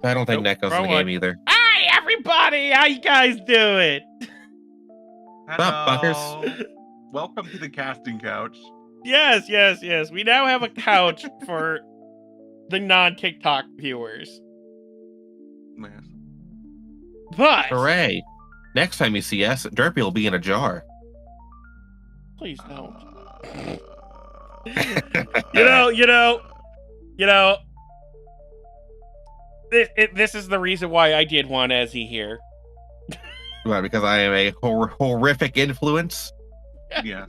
I don't think Nope, Nick goes to wrong the game one. either. Hi, everybody! How you guys doing? What's up, fuckers? Hello. Welcome to the casting couch. Yes. We now have a couch for the non-TikTok viewers. Man. But Hooray! Next time you see us, Derpy will be in a jar. please don't. Uh, You know. This is the reason why I did want Ezzy here. Why, because I am a horrific influence. Yes.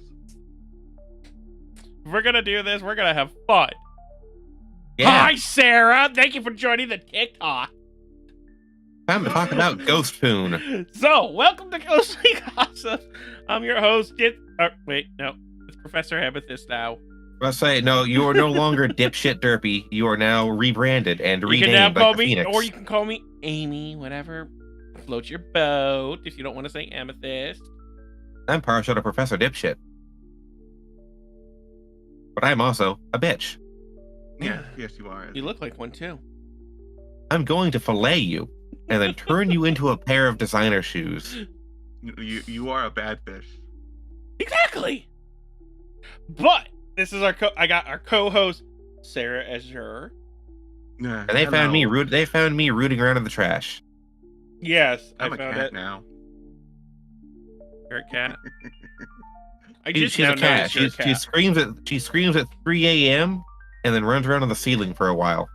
If we're gonna do this, we're gonna have fun. Yeah, Hi, Sarah. Thank you for joining the TikTok. time to talk about Ghost Poon. So, welcome to Ghostly Gossip. I'm your host. It's Professor Amethyst now. Let's say, no, you are no longer dipshit Derpy. You are now rebranded and You renamed can now call like the me, Phoenix. or you can call me Amy, whatever. Float your boat if you don't want to say Amethyst. I'm partial to Professor Dipshit. But I'm also a bitch. Yes, you are. You look like one too. I'm going to fillet you and then turn you into a pair of designer shoes. You are a bad fish. Exactly. But this is I got our co-host Sarah Azure. Yeah, And they found me hello. they found me rooting around in the trash. Yes, I'm I a found cat it. now. You're a cat. I She's just a now cat. noticed you're a She cat. screams at 3 a.m. and then runs around on the ceiling for a while.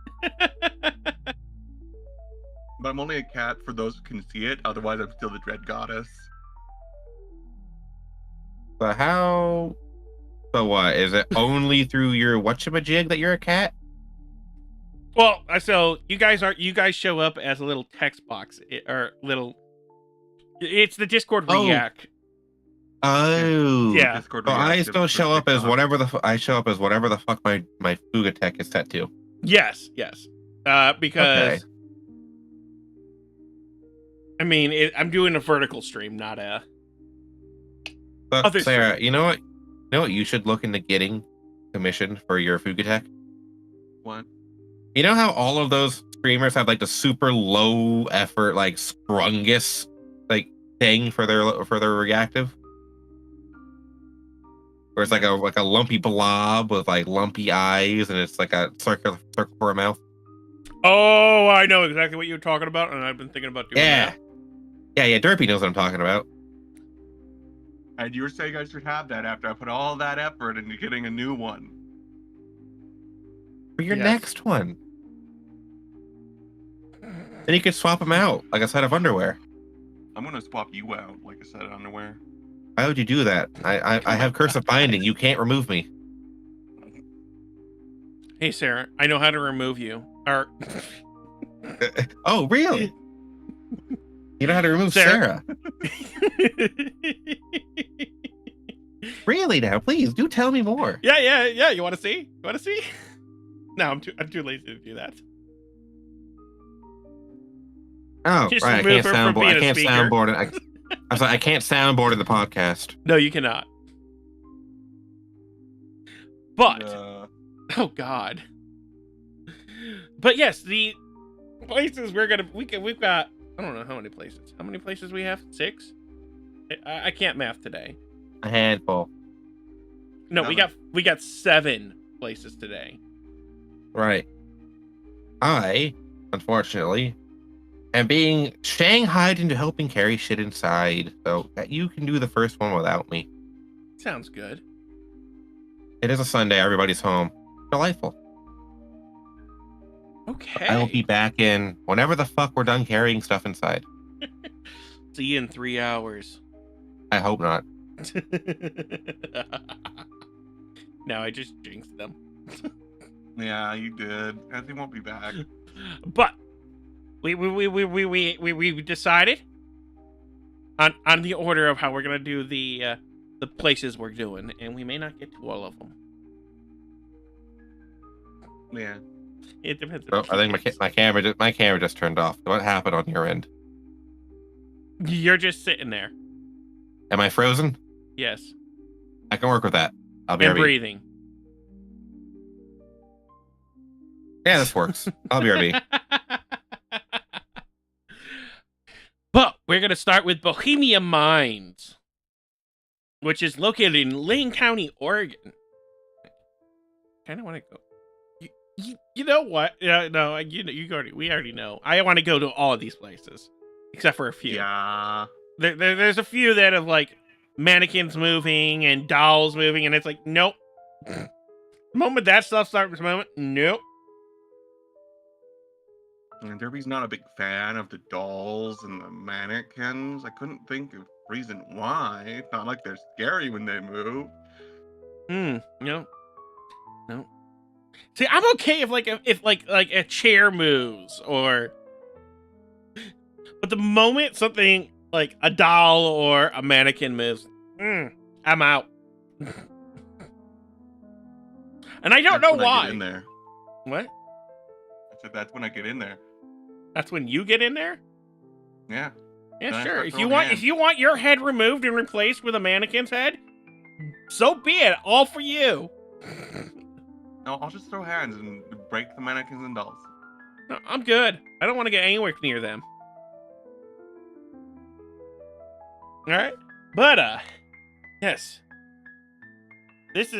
But I'm only a cat for those who can see it. Otherwise, I'm still the dread goddess. So what? Is it only through your whatchamajig that you're a cat? Well, so you guys show up as a little text box it's the Discord Oh. React. Oh. Yeah. Discord So I reactive still for show up as TikTok. whatever the fuck my Fuga tech is set to. Yes. Because Okay. I mean, I'm doing a vertical stream, not a But Other Sarah, stream. you know what you should look into getting commissioned for your Fuga tech? What? You know how all of those streamers have like the super low effort, like Sprungus like thing for their reactive? Where it's like a lumpy blob with like lumpy eyes and it's like a circle for a mouth. Oh, I know exactly what you're talking about, and I've been thinking about doing Yeah. that. Yeah, Derpy knows what I'm talking about. And you were saying I should have that after I put all that effort into getting a new one. For your Yes. next one. Then you could swap them out like a set of underwear. I'm gonna swap you out like a set of underwear. Why would you do that? I have curse of binding. You can't remove me. Hey, Sarah, I know how to remove you. Or Oh, really? You know how to remove Sarah. Sarah? Really now? Please do tell me more. yeah. You want to see? No, I'm too lazy to do that. Oh, Just right. I remove can't her from soundboard. being I a can't speaker. soundboard it. I'm sorry. I can't soundboard in the podcast. No, you cannot. But Uh, oh god. But yes, the places we've got. I don't know how many places. How many places we have? 6. I can't math today. A handful. No, Seven. we got 7 places today. Right. I, unfortunately, am being shanghaied into helping carry shit inside, so that you can do the first one without me. Sounds good. It is a Sunday. Everybody's home. Delightful. Okay. I will be back in whenever the fuck we're done carrying stuff inside. See you in 3 hours. I hope not. Now I just jinxed them. yeah, you did. Ezzy won't be back. But we decided on the order of how we're gonna do the places we're doing, and we may not get to all of them. Yeah. It depends. Oh, I think my camera just turned off. What happened on your end? You're just sitting there. Am I frozen? Yes, I can work with that. I'll be and RB. breathing. Yeah, this works. I'll be RB. We're going to start with Bohemia Mines, which is located in Lane County, Oregon. Kind of want to go. You know what? Yeah, no, we already know. I want to go to all of these places, except for a few. Yeah. There's a few that have like mannequins moving and dolls moving, and it's like, nope. The moment that stuff starts, nope. And Derby's not a big fan of the dolls and the mannequins. I couldn't think of reason why. It's not like they're scary when they move. No. See, I'm okay if a chair moves or, but the moment something like a doll or a mannequin moves, I'm out. And I don't know When I why. get in there. What? I said that's when I get in there. That's when you get in there? Yeah. Yeah, Then I sure. start If throwing you hands. want your head removed and replaced with a mannequin's head, so be it. All for you. No, I'll just throw hands and break the mannequins and dolls. No, I'm good. I don't want to get anywhere near them. All right, but yes. This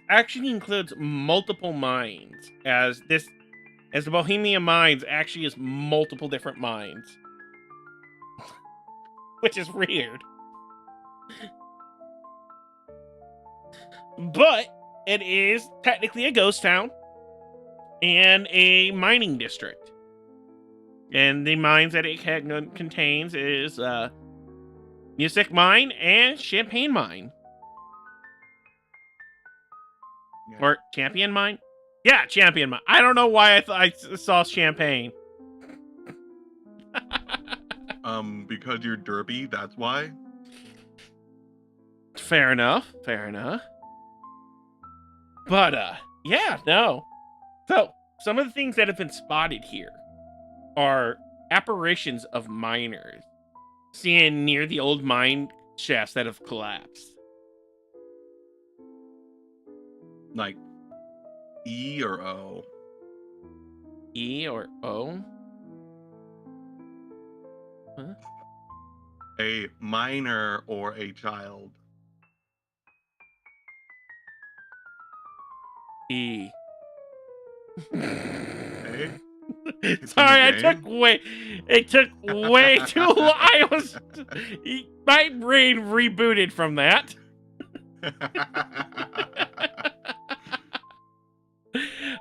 actually includes multiple mines, as the Bohemia Mines actually is multiple different mines, which is weird. But it is technically a ghost town and a mining district. And the mines that it contains is Music Mine and Champagne Mine. Yeah. Or Champion Mine? Yeah, Champion Mine. I don't know why I saw Champagne. Because you're Derby, that's why. Fair enough. But, yeah, no. So, some of the things that have been spotted here are apparitions of miners seen near the old mine shafts that have collapsed. Like E or O. E or O? Huh? A minor or a child. E. Okay? Sorry, in the it took way too long. My brain rebooted from that.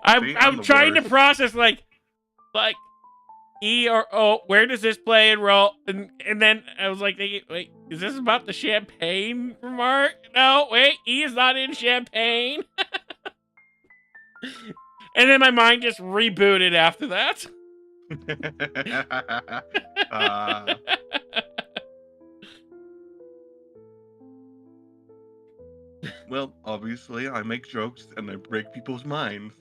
I'm the trying to worst. process like E or O. Where does this play and roll? And then I was like, wait, is this about the champagne remark? No, wait, E is not in champagne. And then my mind just rebooted after that. Well, obviously, I make jokes and I break people's minds.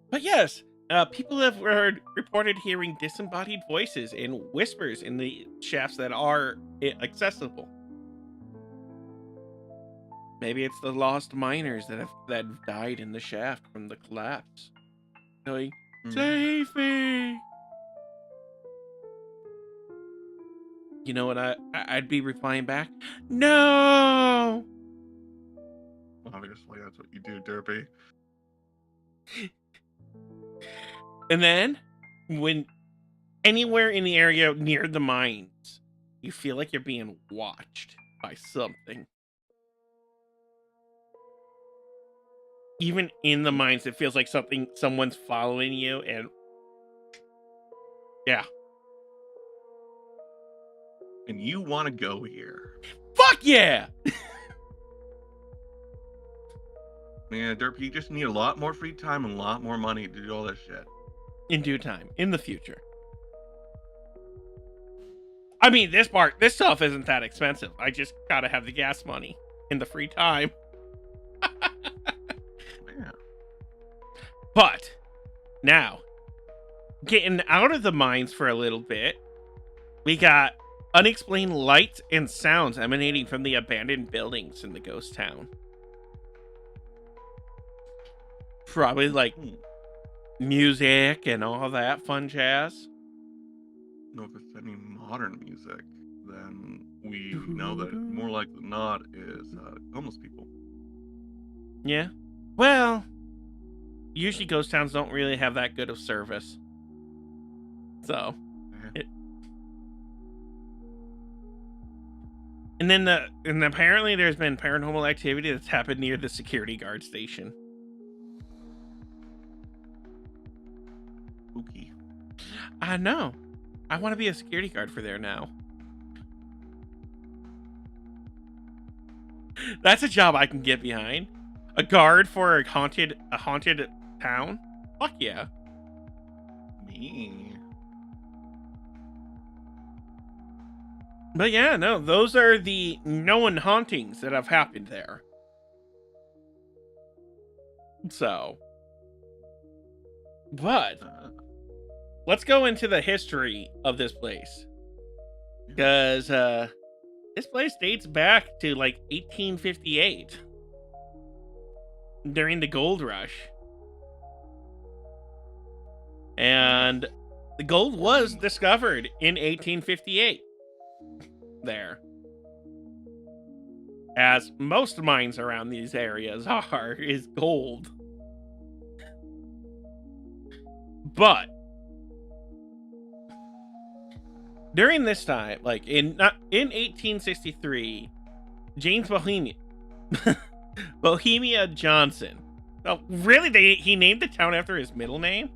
But yes, people have reported hearing disembodied voices and whispers in the shafts that are accessible. Maybe it's the lost miners that have died in the shaft from the collapse. Going, save me! You know what I'd be replying back? No! Obviously, that's what you do, Derpy. And then, when anywhere in the area near the mines, you feel like you're being watched by something. Even in the mines, it feels like someone's following you, and yeah. And you want to go here. Fuck yeah! Yeah, Derpy, you just need a lot more free time and a lot more money to do all this shit. In due time, in the future. I mean, this stuff isn't that expensive. I just gotta have the gas money in the free time. Yeah. But now, getting out of the mines for a little bit, we got unexplained lights and sounds emanating from the abandoned buildings in the ghost town. Probably like music and all that fun jazz. know if it's any modern music, then we know that more likely than not is homeless people. Yeah. Well, usually ghost towns don't really have that good of service. So, Eh, and apparently there's been paranormal activity that's happened near the security guard station. spooky. I know. I want to be a security guard for there now. That's a job I can get behind. A guard for a haunted town? Fuck yeah. Me. But yeah, no, those are the known hauntings that have happened there. So, but let's go into the history of this place. Because this place dates back to like 1858 during the gold rush. And the gold was discovered in 1858 there. As most mines around these areas are, is gold. But during this time, like in 1863, James Bohemia Johnson. Oh, really? He named the town after his middle name?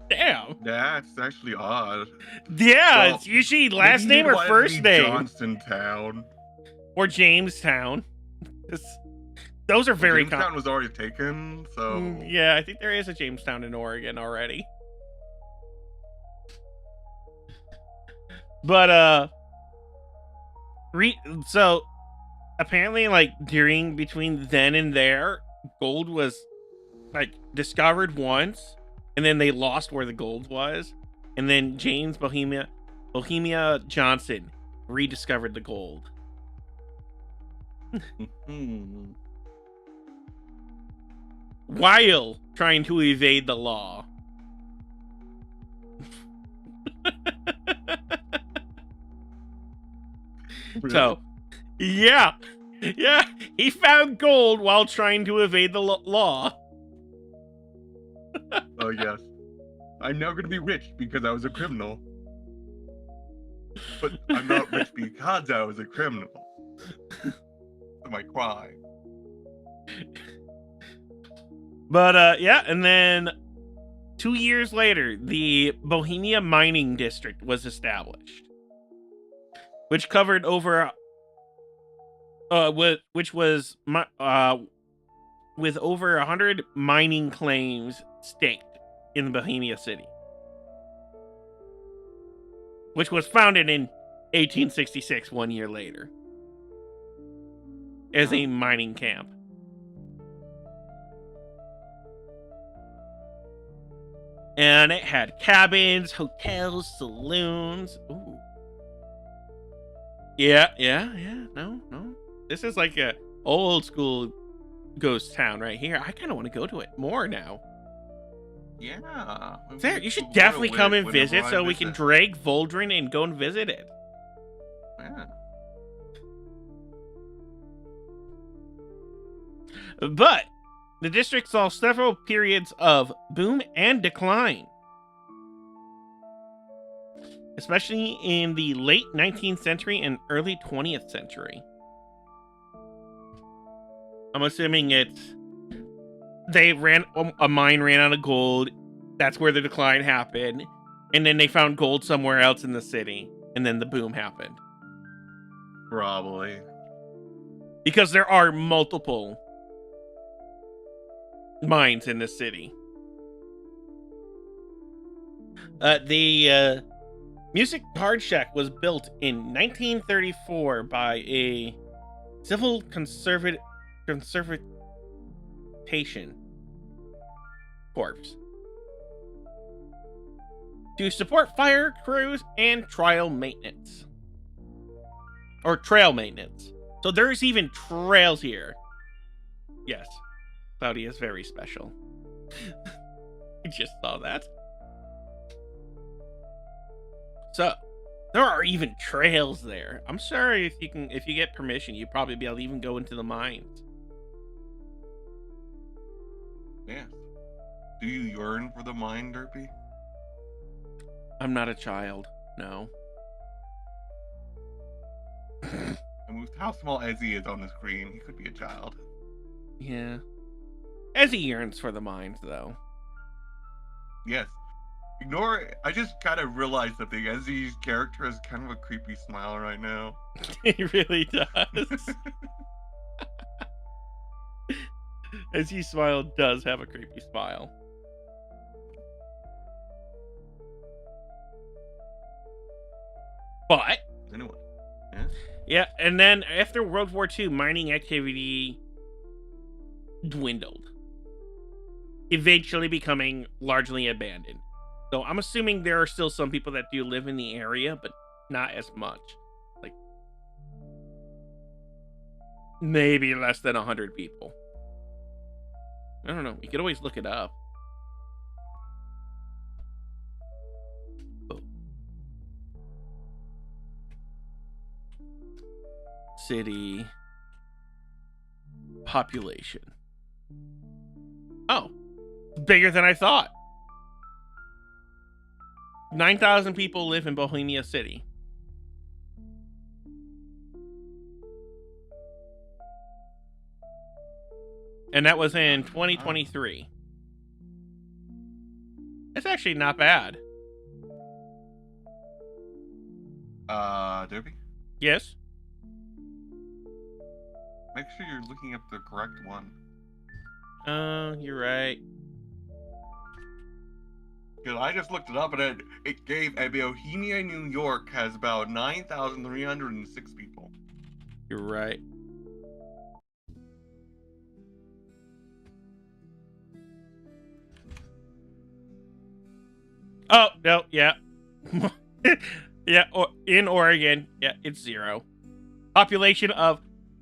Damn. That's actually odd. Yeah, Well, it's usually last Maybe name it or wanted to first be name. Johnstown. Or Jamestown. Those are very Jamestown was already taken, so Yeah, I think there is a Jamestown in Oregon already. But so apparently, like between then and there, gold was like discovered once, and then they lost where the gold was, and then James Bohemia Johnson rediscovered the gold. While trying to evade the law. So, yeah, he found gold while trying to evade the law. Oh yes, I'm now going to be rich because I was a criminal. But I'm not rich because I was a criminal. For my crime. But yeah, and then 2 years later, the Bohemia Mining District was established, which covered over with over 100 mining claims staked in Bohemia City, which was founded in 1866, 1 year later, as a mining camp. And it had cabins, hotels, saloons. Ooh. Yeah. No. This is like a old school ghost town right here. I kind of want to go to it more now. Yeah. There, you should definitely come and visit so we can drag Voldrin and go and visit it. Yeah. But the district saw several periods of boom and decline, especially in the late 19th century and early 20th century. I'm assuming a mine ran out of gold. That's where the decline happened. And then they found gold somewhere else in the city. And then the boom happened. Probably. Because there are multiple mines in the city. The Music Card Shack was built in 1934 by a civil conservation corps to support fire crews and trail maintenance. So there's even trails here. Yes. Cloudy is very special. I just saw that. So there are even trails there. I'm sorry if you get permission, you'd probably be able to even go into the mines. Yes. Do you yearn for the mine, Derpy? I'm not a child. No. And with how small Ezzy is on the screen, he could be a child. Yeah. As he yearns for the mines, though. Yes. Ignore it. I just kind of realized something. Ezzy's character has kind of a creepy smile right now. He really does. As he smiled, does have a creepy smile. But Anyway. yeah, and then after World War II, mining activity dwindled, eventually becoming largely abandoned. So I'm assuming there are still some people that do live in the area, but not as much. Like maybe less than 100 people. I don't know. We could always look it up. Oh. City population. Oh, bigger than I thought. 9,000 people live in Bohemia City. And that was in 2023. It's actually not bad. Derpy? Yes? Make sure you're looking up the correct one. Oh, you're right. Because I just looked it up and it gave Bohemia, New York has about 9,306 people. You're right. Oh, no, yeah. Yeah, or in Oregon, yeah, it's 0. Population of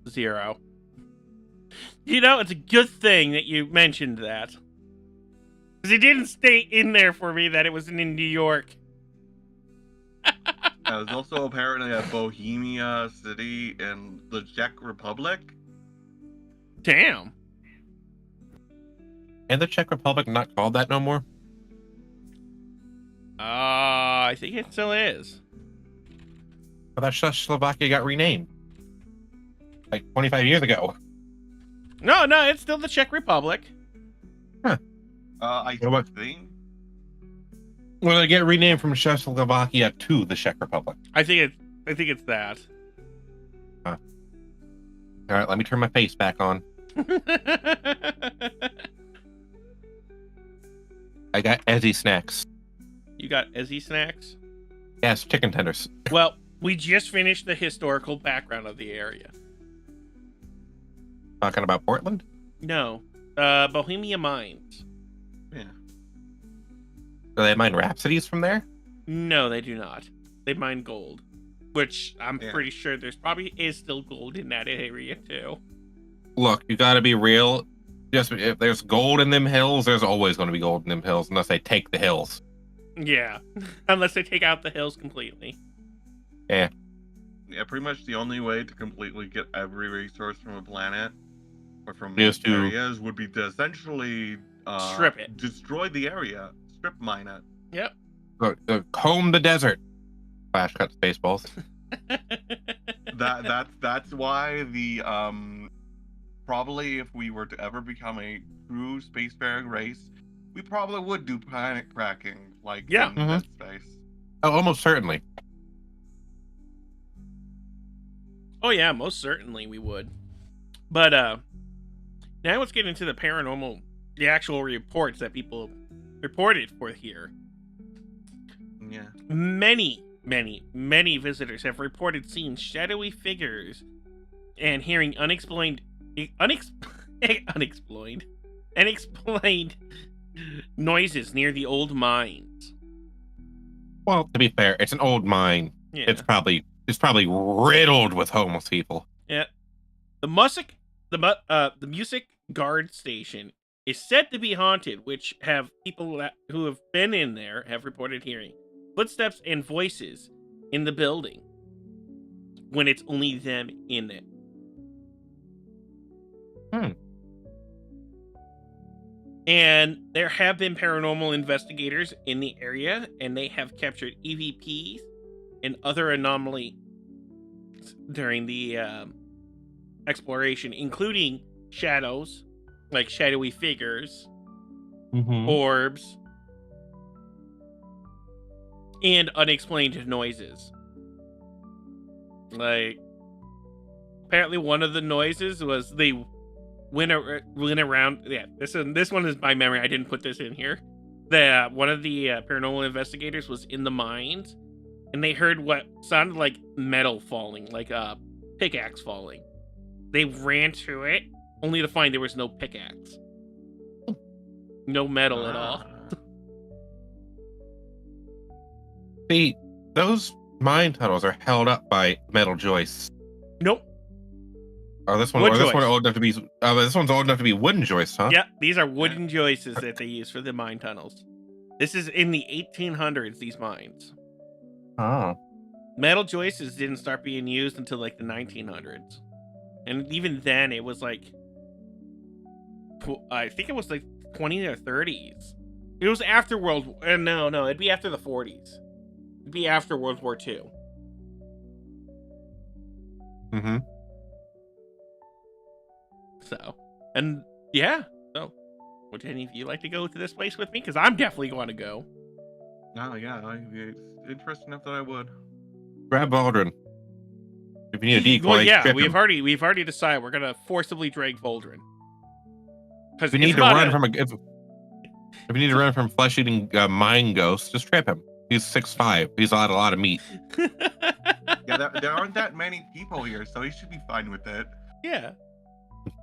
0. You know, it's a good thing that you mentioned that. Because it didn't stay in there for me that it was in New York. There's also apparently a Bohemia city in the Czech Republic. Damn. And the Czech Republic not called that no more? I think it still is. I thought Czechoslovakia got renamed like 25 years ago. No, it's still the Czech Republic. I What? think. Well, they get renamed from Czechoslovakia to the Czech Republic. I think it's that. All right, let me turn my face back on. I got Ezzy snacks. You got Ezzy snacks? Yes, chicken tenders. Well, we just finished the historical background of the area. Talking about Portland? No. Bohemia Mines. Yeah. Do they mine rhapsodies from there? No, they do not. They mine gold. Which I'm Yeah. pretty sure there's probably is still gold in that area too. Look, you gotta be real. Just if there's gold in them hills, there's always going to be gold in them hills, unless they take the hills. Yeah. Unless they take out the hills completely. Yeah, pretty much the only way to completely get every resource from a planet or from Is to- areas would be to essentially Strip it. destroy the area, strip mine it. Yep. Comb the desert. Flash cut Spaceballs. That's why the probably if we were to ever become a true spacefaring race, we probably would do planet cracking like Yeah. in Mhm. Dead Space. Oh, almost certainly. Oh yeah, most certainly we would. But now let's get into the paranormal, the actual reports that people reported for here. Yeah. Many visitors have reported seeing shadowy figures and hearing unexplained noises near the old mines. Well, to be fair, it's an old mine. Yeah. It's probably riddled with homeless people. Yeah. The music guard station is said to be haunted, which have people who have been in there have reported hearing footsteps and voices in the building when it's only them in it. And there have been paranormal investigators in the area, and they have captured EVPs and other anomalies during the exploration, including shadows, like shadowy figures, orbs, and unexplained noises. Like, apparently one of the noises was they went around. Yeah, this one is by memory. I didn't put this in here. One of the paranormal investigators was in the mines, and they heard what sounded like metal falling, like a pickaxe falling. They ran to it, only to find there was no pickaxe. No metal at all. See, those mine tunnels are held up by metal joists. Nope. Oh, this one. Wood This one joist. old enough to be. This one's old enough to be wooden joists, huh? Yeah, these are wooden joists that they use for the mine tunnels. This is in the 1800s, these mines. Oh. Metal joists didn't start being used until like the 1900s. And even then, it was like, I think it was like 20 or 30s. It was after no, it'd be after the 40s. It'd be after World War II. Mm-hmm. So, and yeah. So, would any of you like to go to this place with me? Because I'm definitely going to go. Oh yeah, it's interesting enough that I would. Grab Baldrin. If you need a decoy, Well, yeah, trip we've him. already decided we're gonna forcibly drag Voldrin. Because If you need to run from if you need to run from flesh-eating mine ghosts, just trip him. He's 6'5". He's a lot of meat. Yeah, there aren't that many people here, so he should be fine with it. Yeah.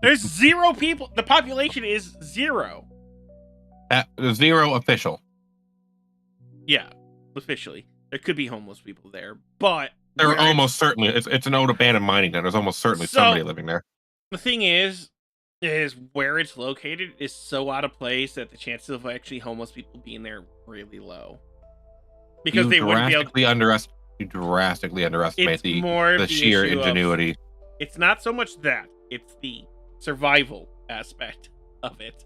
There's 0 people. The population is 0. Zero official. Yeah, officially. There could be homeless people there, but There are almost certainly. It's an old abandoned mining town. There's almost certainly somebody living there. the thing is where it's located is so out of place that the chances of actually homeless people being there are really low. Because You they wouldn't be able to. You drastically underestimate It's the more of the sheer issue of- ingenuity. It's not so much that, it's the survival aspect of it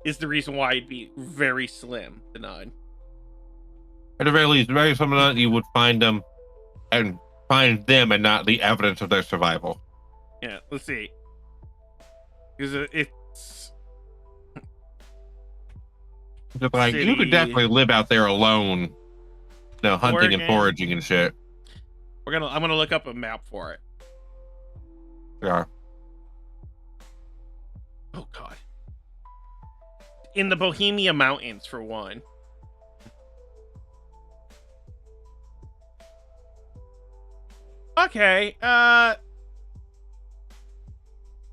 is the reason why it'd be very slim to none. At the very least, very something that you would find them and not the evidence of their survival. Yeah, let's see. Because it's Just like you City. could definitely live out there alone, you know, hunting and Oregon. foraging and shit. I'm gonna look up a map for it. Yeah. Oh god. In the Bohemia Mountains for one. Okay,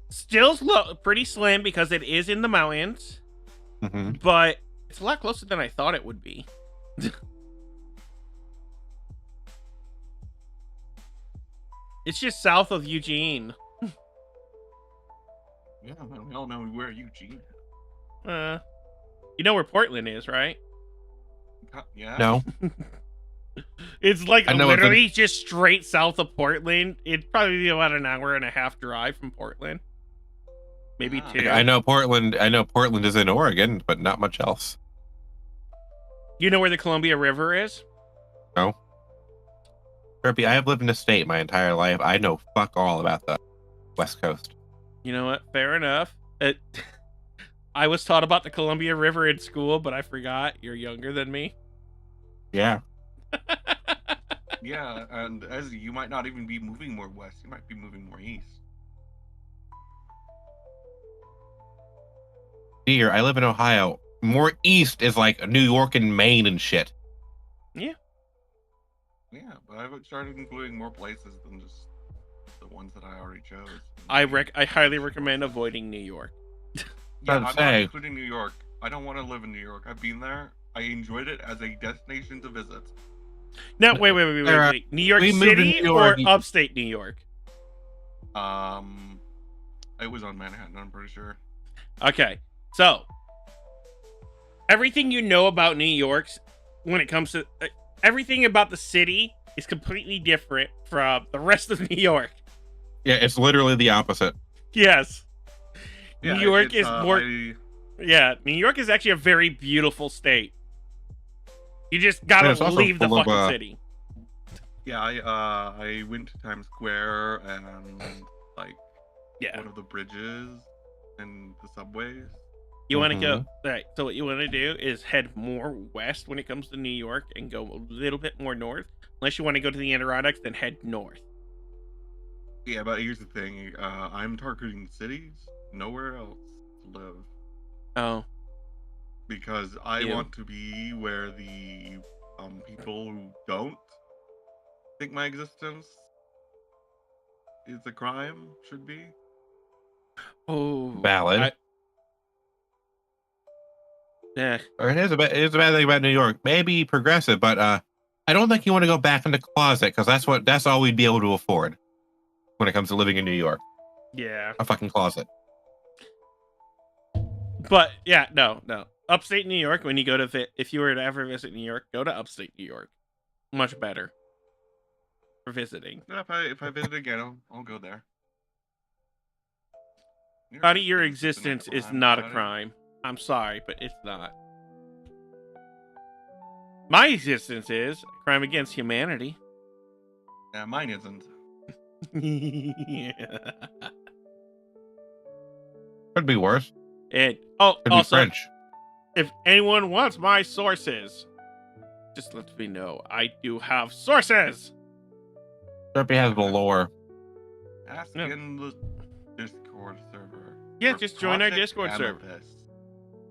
still pretty slim because it is in the mountains, hmm but it's a lot closer than I thought it would be. It's just south of Eugene. Yeah, we all know where Eugene. You know where Portland is, right? Yeah. No. It's like I know it's literally just straight south of Portland. It'd probably be about an hour and a half drive from Portland. Maybe Ah. 2. I know Portland is in Oregon, but not much else. You know where the Columbia River is? No. Kirby, I have lived in a state my entire life. I know fuck all about the West Coast. You know what? Fair enough. I was taught about the Columbia River in school, but I forgot. You're younger than me. Yeah. Yeah, and as you might not even be moving more west, you might be moving more east. Dear, I live in Ohio. More east is like New York and Maine and shit. Yeah, but I've started including more places than just the ones that I already chose. I highly recommend avoiding New York. Yeah, I'd I'm not say- including New York. I don't want to live in New York. I've been there. I enjoyed it as a destination to visit. No, wait. Sarah, New York we moved to City New or York. upstate New York? It was on Manhattan, I'm pretty sure. Okay, so everything you know about New York when it comes to everything about the city is completely different from the rest of New York. Yeah, it's literally the opposite. Yes. Yeah, New York it's, is more. I, Yeah, New York is actually a very beautiful state. You just And gotta it's also leave the full of, fucking city. yeah, I went to Times Square and like Yeah. one of the bridges and the subways. You want to go. Right. So what you want to do is head more west when it comes to New York and go a little bit more north. Unless you want to go to the Adirondacks, then head north. Yeah, but here's the thing. I'm targeting cities, nowhere else to live. Oh. Because I You? want to be where the people who don't think my existence is a crime should be. Oh. Valid. Yeah. Or here's a bad thing about New York. Maybe progressive, but I don't think you want to go back in the closet because that's all we'd be able to afford when it comes to living in New York. Yeah. A fucking closet. But yeah, no. Upstate New York. When you go to if you were to ever visit New York, go to upstate New York. Much better for visiting. Yeah, if I visit again, I'll go there. Buddy, your existence existence isn't a is crime, not a buddy. crime. I'm sorry, but it's not. My existence is a crime against humanity. Yeah, mine isn't. Could be worse. And Could be also, French. if anyone wants my sources, just let me know. I do have sources. Derpy has the lore. Ask No. in the Discord server. Yeah, for just join our Project Discord server. Amethyst.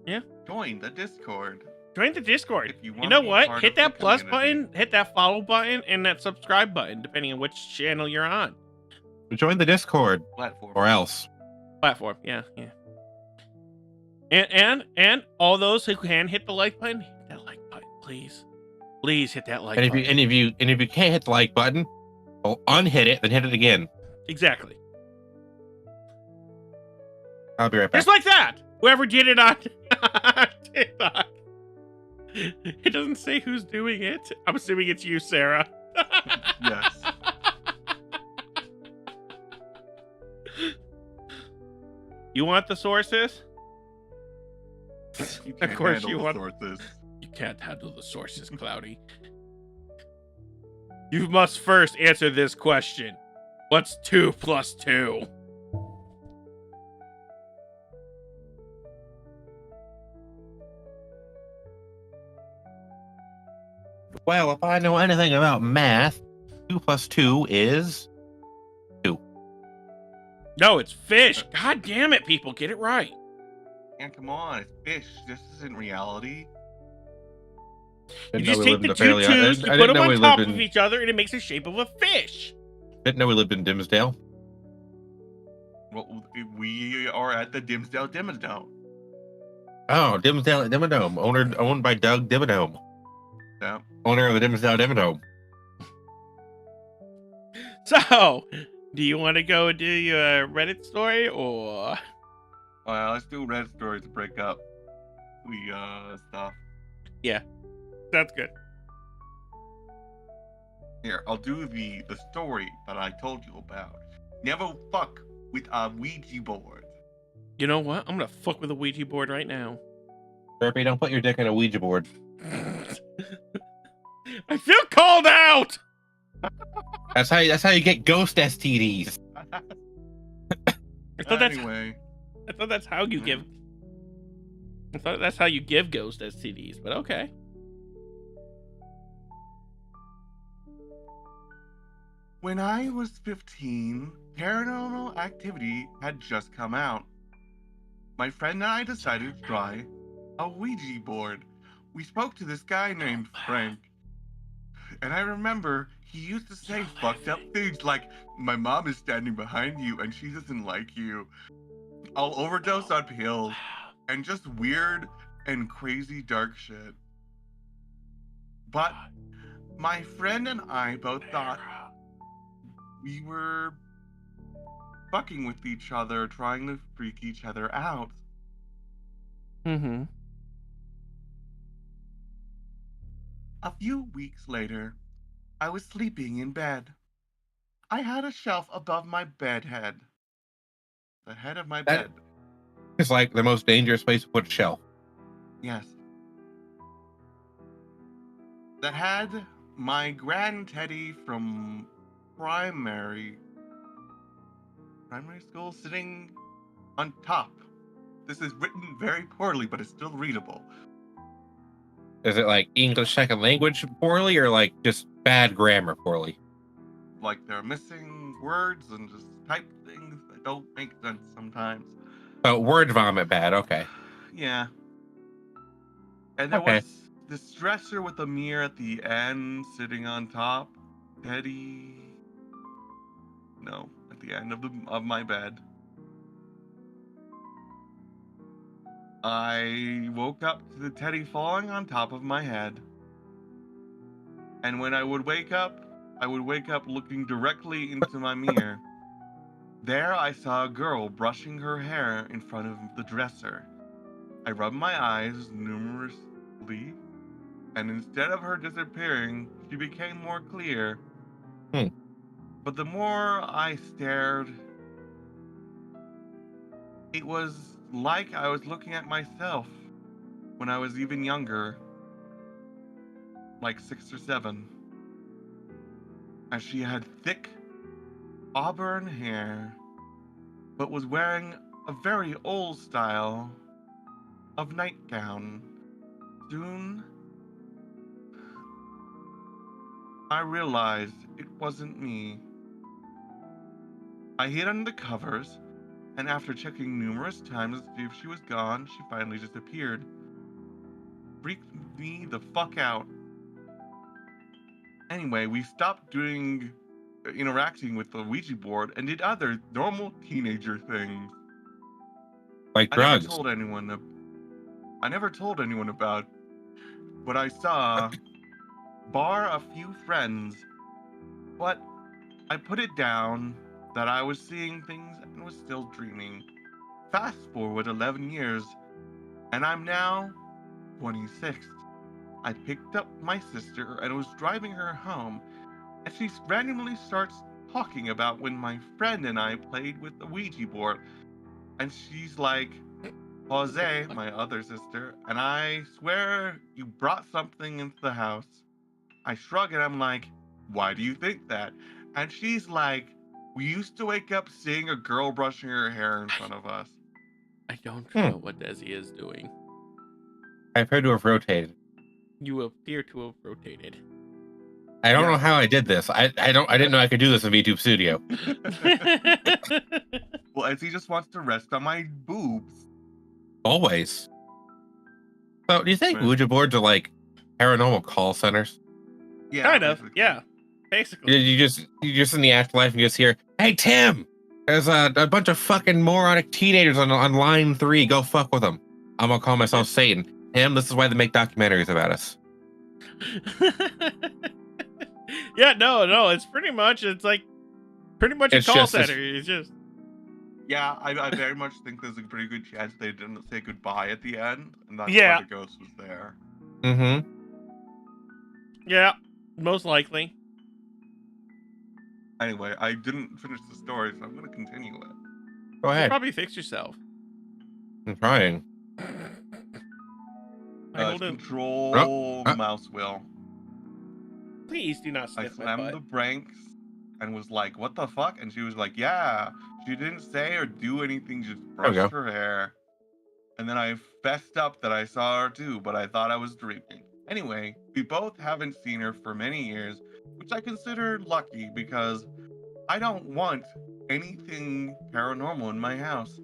Yeah. Join the Discord. Join the Discord. If you You wanna know be what? part Hit of the that plus community. button, hit that follow button, and that subscribe button, depending on which channel you're on. Join the Discord Platform. or else. Platform. Yeah. And all those who can hit the like button, hit that like button, please. Please hit that like And if button. you can't hit the like button, well, unhit it, then hit it again. Exactly. I'll be right back. Just like that. Whoever did it on TikTok. It doesn't say who's doing it. I'm assuming it's you, Sarah. Yes. You want the sources? You Of can't course handle you the want. sources. You can't handle the sources, Cloudy. You must first answer this question. What's 2 plus 2? Well, if I know anything about math, 2 plus 2 is 2. No, it's fish. God damn it, people. Get it right. And come on, it's fish. This isn't reality. You Didn't know just we take lived the in a two fairly- twos, you I put didn't them know we on top lived of in- each other, and it makes the shape of a fish. Didn't know we lived in Dimsdale. Well, we are at the Dimsdale Dimmadome. Oh, Dimsdale Dimmadome, owned by Doug Dimmadome, Yeah. owner of the Dimsdale Dimmadome. So, do you want to go do your Reddit story, or... Well, let's do red stories to break up the stuff. That's good. Here, I'll do the story that I told you about. Never fuck with a Ouija board. You know what? I'm gonna fuck with a Ouija board right now. Derpy, don't put your dick on a Ouija board. I feel called out! That's how you get ghost STDs. I thought Anyway, that's how you give... I thought that's how you give ghost STDs, but okay. when I was 15, Paranormal Activity had just come out. My friend and I decided to try a Ouija board. We spoke to this guy named Frank. And I remember he used to say fucked up things like, my mom is standing behind you and she doesn't like you. I'll overdose on pills. And just weird and crazy dark shit. But my friend and I both thought we were fucking with each other, trying to freak each other out. Mm-hmm. A few weeks later, I was sleeping in bed. I had a shelf above my bed head. The head of my That bed. is like the most dangerous place to put a shelf. Yes. That had my grand teddy from primary school sitting on top. This is written very poorly, but it's still readable. Is it like English second language poorly or like just bad grammar poorly? Like they're missing words and just type things that don't make sense sometimes. Oh, word vomit bad. Okay. Yeah. And there Okay. was this dresser with a mirror at the end sitting on top. Teddy. No, at the end of my bed. I woke up to the teddy falling on top of my head. And when I would wake up looking directly into my mirror. There I saw a girl brushing her hair in front of the dresser. I rubbed my eyes numerously, and instead of her disappearing, she became more clear. Hmm. But the more I stared, it was like I was looking at myself when I was even younger, like 6 or 7. And she had thick auburn hair, but was wearing a very old style of nightgown. Soon, I realized it wasn't me. I hid under the covers, and after checking numerous times to see if she was gone, she finally disappeared. Freaked me the fuck out. Anyway, we stopped interacting with the Ouija board and did other normal teenager things. Like I never drugs. told anyone about what I saw, bar a few friends. But I put it down that I was seeing things and was still dreaming. Fast forward 11 years, and I'm now 26. I picked up my sister and was driving her home, and she randomly starts talking about when my friend and I played with the Ouija board. And she's like, Jose, my other sister, and I swear you brought something into the house. I shrug and I'm like, why do you think that? And she's like, we used to wake up seeing a girl brushing her hair in front of us. I don't know what Desi is doing. I appear to have rotated. You appear to have rotated. I don't Yeah. know how I did this. I didn't know I could do this in VTube Studio. Well, Ezzy just wants to rest on my boobs. Always. So, do you think Right. Ouija boards are like paranormal call centers? Yeah, Kind of, basically. yeah. Basically. You just in the afterlife and you just hear, "Hey Tim, there's a bunch of fucking moronic teenagers on line 3. Go fuck with them. I'm gonna call myself Satan. Tim, this is why they make documentaries about us." Yeah, no, it's pretty much a It's call just- center. It's just Yeah, I very much think there's a pretty good chance they didn't say goodbye at the end, and that's Yeah. why the ghost was there. Mm-hmm. yeah, most likely. Anyway, I didn't finish the story, so I'm going to continue it. Go You ahead. probably fix yourself. I'm trying. I hold it. Control Oh, mouse wheel. Please do not I sniff my slammed butt. the brakes and was like, what the fuck? And she was like, yeah. She didn't say or do anything, just There we brushed go. her hair. And then I fessed up that I saw her too, but I thought I was dreaming. Anyway, we both haven't seen her for many years, which I consider lucky because I don't want anything paranormal in my house.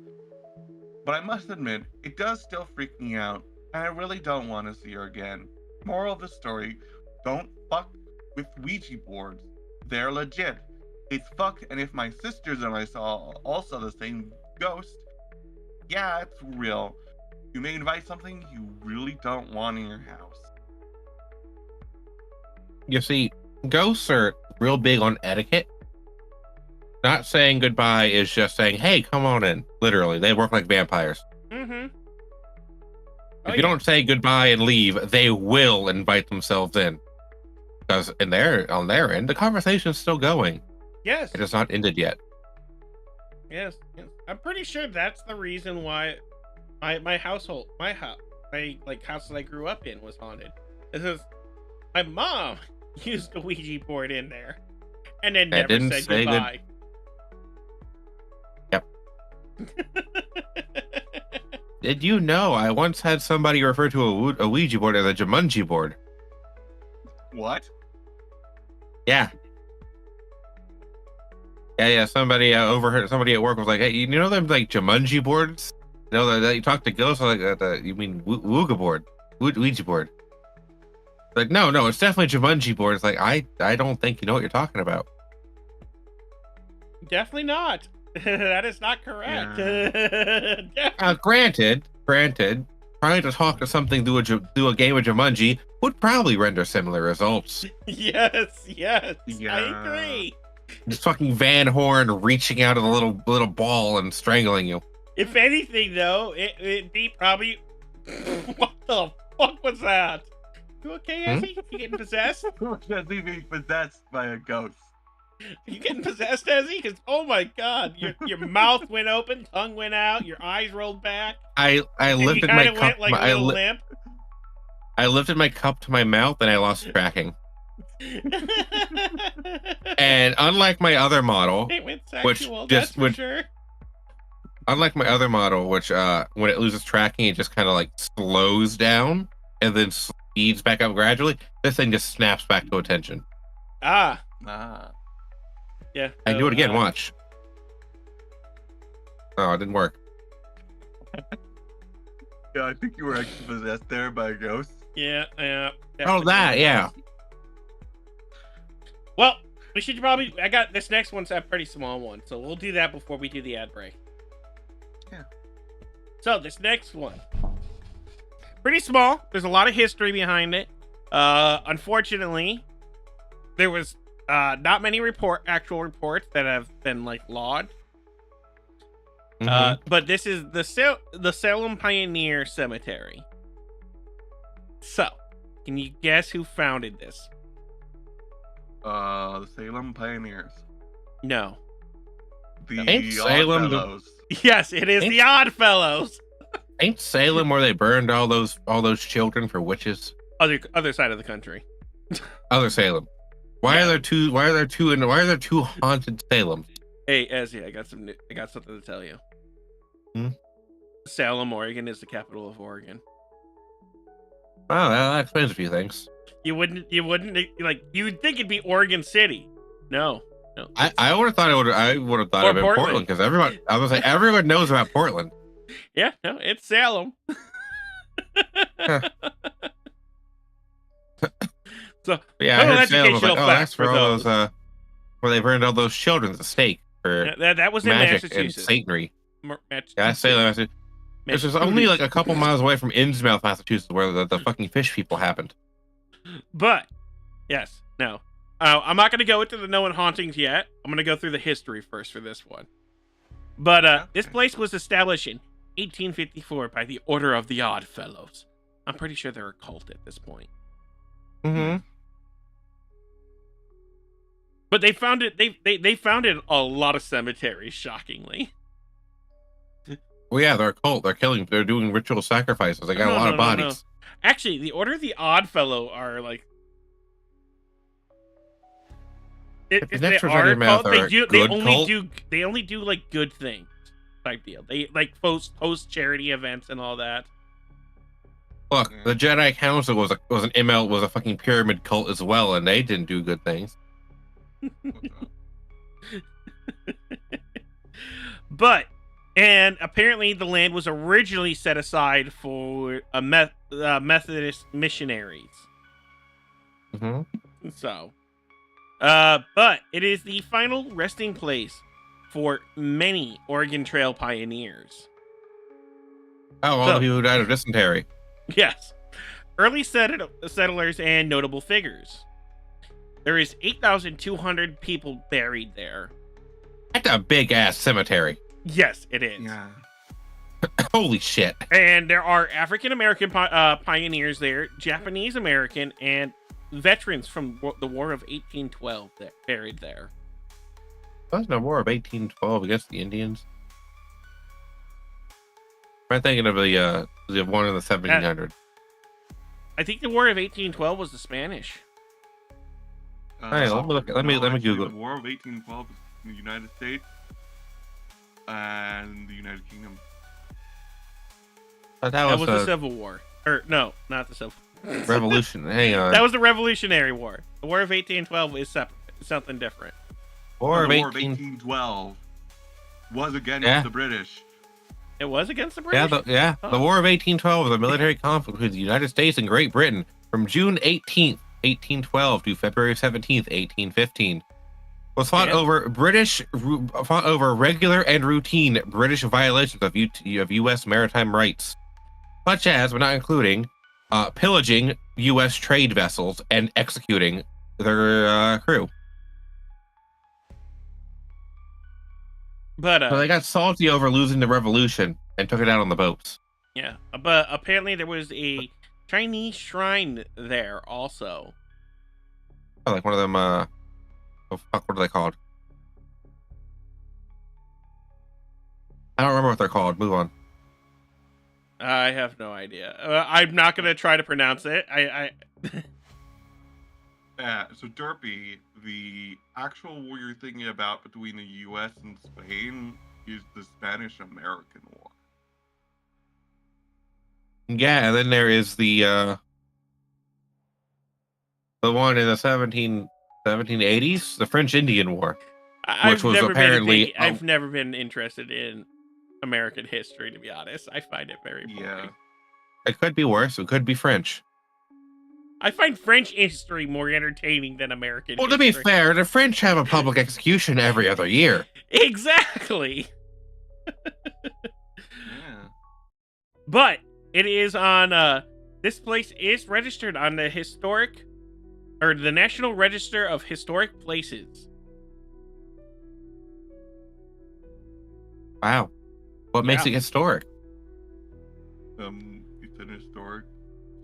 But I must admit, it does still freak me out, and I really don't want to see her again. Moral of the story, don't fuck with Ouija boards. They're legit. It's fucked, and if my sisters and I saw also the same ghost, yeah, it's real. You may invite something you really don't want in your house. You see, ghosts are real big on etiquette. Not saying goodbye is just saying, "Hey, come on in." Literally, they work like vampires. Mm-hmm. If you don't say goodbye and leave, they will invite themselves in. Because on their end, the conversation's still going. Yes. It has not ended yet. Yes. I'm pretty sure that's the reason why my house that I grew up in was haunted. This is my mom used a Ouija board in there and then never didn't said say goodbye. Yep. Did you know I once had somebody refer to a Ouija board as a Jumanji board? What? Yeah. Yeah. Somebody overheard. Somebody at work was like, "Hey, you know them like Jumanji boards? You know that you talk to ghosts like you mean Wooga board, Ouija board?" Like, no, it's definitely Jumanji board. It's like I don't think you know what you're talking about. Definitely not. That is not correct. Granted, trying to talk to something through a game of Jumanji would probably render similar results. Yes, Yeah. I agree. Just fucking Van Horn reaching out of the little ball and strangling you. If anything, though, it'd be probably. What the fuck was that? You okay, Ezzy? You getting possessed? Jesse being possessed by a ghost. You getting possessed, Ezzy? Because oh my god, your mouth went open, tongue went out, your eyes rolled back. I and lifted you my kinda cup. went like a little limp. I lifted my cup to my mouth and I lost tracking. And unlike my other model, It went which sexual, just that's for would- sure. unlike my other model, which when it loses tracking, it just kind of like slows down and then speeds back up gradually. This thing just snaps back to attention. Ah, Yeah. yeah. I can do it again. uh, Watch. Oh, it didn't work. Yeah, I think you were actually possessed there by a ghost. Yeah. Oh, that, yeah. Well, we should probably. I got this next one's a pretty small one, so we'll do that before we do the ad break. Yeah. So this next one, pretty small. There's a lot of history behind it. Unfortunately, there was not many actual reports that have been like lawed. Mhm. But this is the Salem Pioneer Cemetery. So, can you guess who founded this? The Salem Pioneers. No. The Ain't Salem the- Oddfellows. Yes, it is the Oddfellows. Ain't Salem where they burned all those children for witches? Other side of the country. Other Salem. Why are there two haunted Salems? Hey, Ezzy, I got something to tell you. Hmm? Salem, Oregon is the capital of Oregon. Wow, that explains a few things. You wouldn't like you'd think it'd be Oregon City. No. I would have thought I would have thought Or it would have been Portland because everyone knows about Portland. Yeah, no, it's Salem. So Yeah, I little heard Salem was like, educational oh, fact that's for for all those. those where they burned all those children at the stake for that was in magic and Massachusetts. Satanry. Massachusetts. Yeah, that's Salem, Massachusetts. This is only like a couple miles away from Innsmouth, Massachusetts, where the fucking fish people happened. But yes, no. I'm not going to go into the known hauntings yet. I'm going to go through the history first for this one. But this place was established in 1854 by the Order of the Odd Fellows. I'm pretty sure they're a cult at this point. Mm-hmm. But they founded they founded a lot of cemeteries, shockingly. Well, yeah, they're a cult. They're doing ritual sacrifices. They got a lot of bodies. Actually, the Order of the Odd Fellow are like. If the next words out of your mouth are they only do like good things type deal. They like host charity events and all that. Look, the Jedi Council was a fucking pyramid cult as well, and they didn't do good things. And apparently the land was originally set aside for Methodist missionaries. Mm-hmm. So, but it is the final resting place for many Oregon Trail pioneers. Oh, all the people who died of dysentery. Yes. Early settlers and notable figures. There is 8,200 people buried there. That's a big ass cemetery. Yes, it is. Yeah. Holy shit. And there are African American pioneers there, Japanese American, and veterans from the War of 1812 that buried there. Wasn't a war of 1812 against the Indians? I'm thinking of the one in the 1700s. I think the War of 1812 was the Spanish. Hey, let me look. Let me actually, Google. The War of 1812 is in the United States and the United Kingdom. That That was the was Civil War. Or no, not the Civil War. Revolution. Hang on. That was the Revolutionary War. The War of 1812 is separate. It's something different. War of The War 18. of 1812 was against Yeah. the British. It was against the Yeah, British? the War of 1812 was a military conflict between the United States and Great Britain from June 18th, 1812 to February 17th, 1815. Was fought Yeah. fought over regular and routine British violations of U.S. maritime rights, such as, but not including, pillaging U.S. trade vessels and executing their crew. But So they got salty over losing the revolution and took it out on the boats. yeah, but apparently there was a Chinese shrine there also. Oh, like one of them. Oh fuck! What are they called? I don't remember what they're called. Move on. I have no idea. I'm not gonna try to pronounce it. I So Derpy, the actual war you're thinking about between the U.S. and Spain is the Spanish-American War. Yeah, and then there is the one in the 1780s, the French Indian War. I've was never apparently- been I've never been interested in American history, to be honest. I find it very boring. Yeah. It could be worse. It could be French. I find French history more entertaining than American Well, to be history. fair, the French have a public execution every other year. Exactly. Yeah. But it is on this place is registered on the the National Register of Historic Places. Wow. What makes Yeah. it historic? It's an historic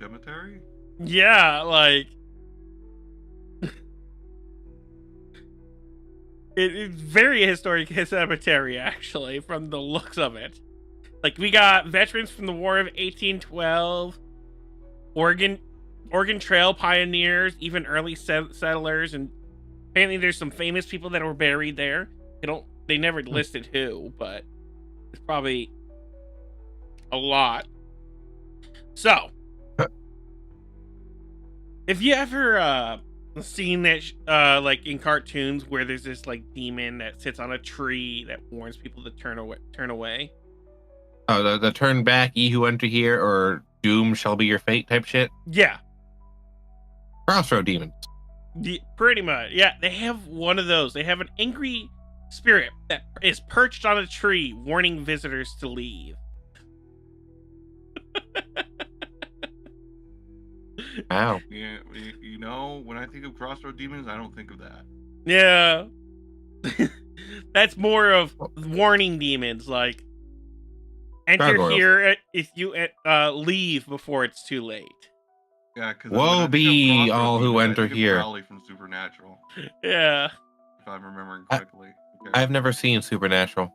cemetery. Yeah, like it's very historic cemetery, actually, from the looks of it. Like, we got veterans from the War of 1812, Oregon Trail pioneers, even early settlers, and apparently there's some famous people that were buried there. They never listed who, but it's probably a lot. So, if you ever seen that like in cartoons where there's this like demon that sits on a tree that warns people to turn away. Oh, the turn back, ye who enter here, or doom shall be your fate type shit. Yeah, Crossroad demons. pretty much. Yeah, they have one of those. They have an angry spirit that is perched on a tree warning visitors to leave. Wow. Yeah, you know, when I think of Crossroad Demons, I don't think of that. Yeah. That's more of warning demons, like enter Gargoyles. here if you leave before it's too late. Yeah, because Woe be all who enter here. Crowley from Supernatural, Yeah. if I'm remembering correctly. Okay. I've never seen Supernatural.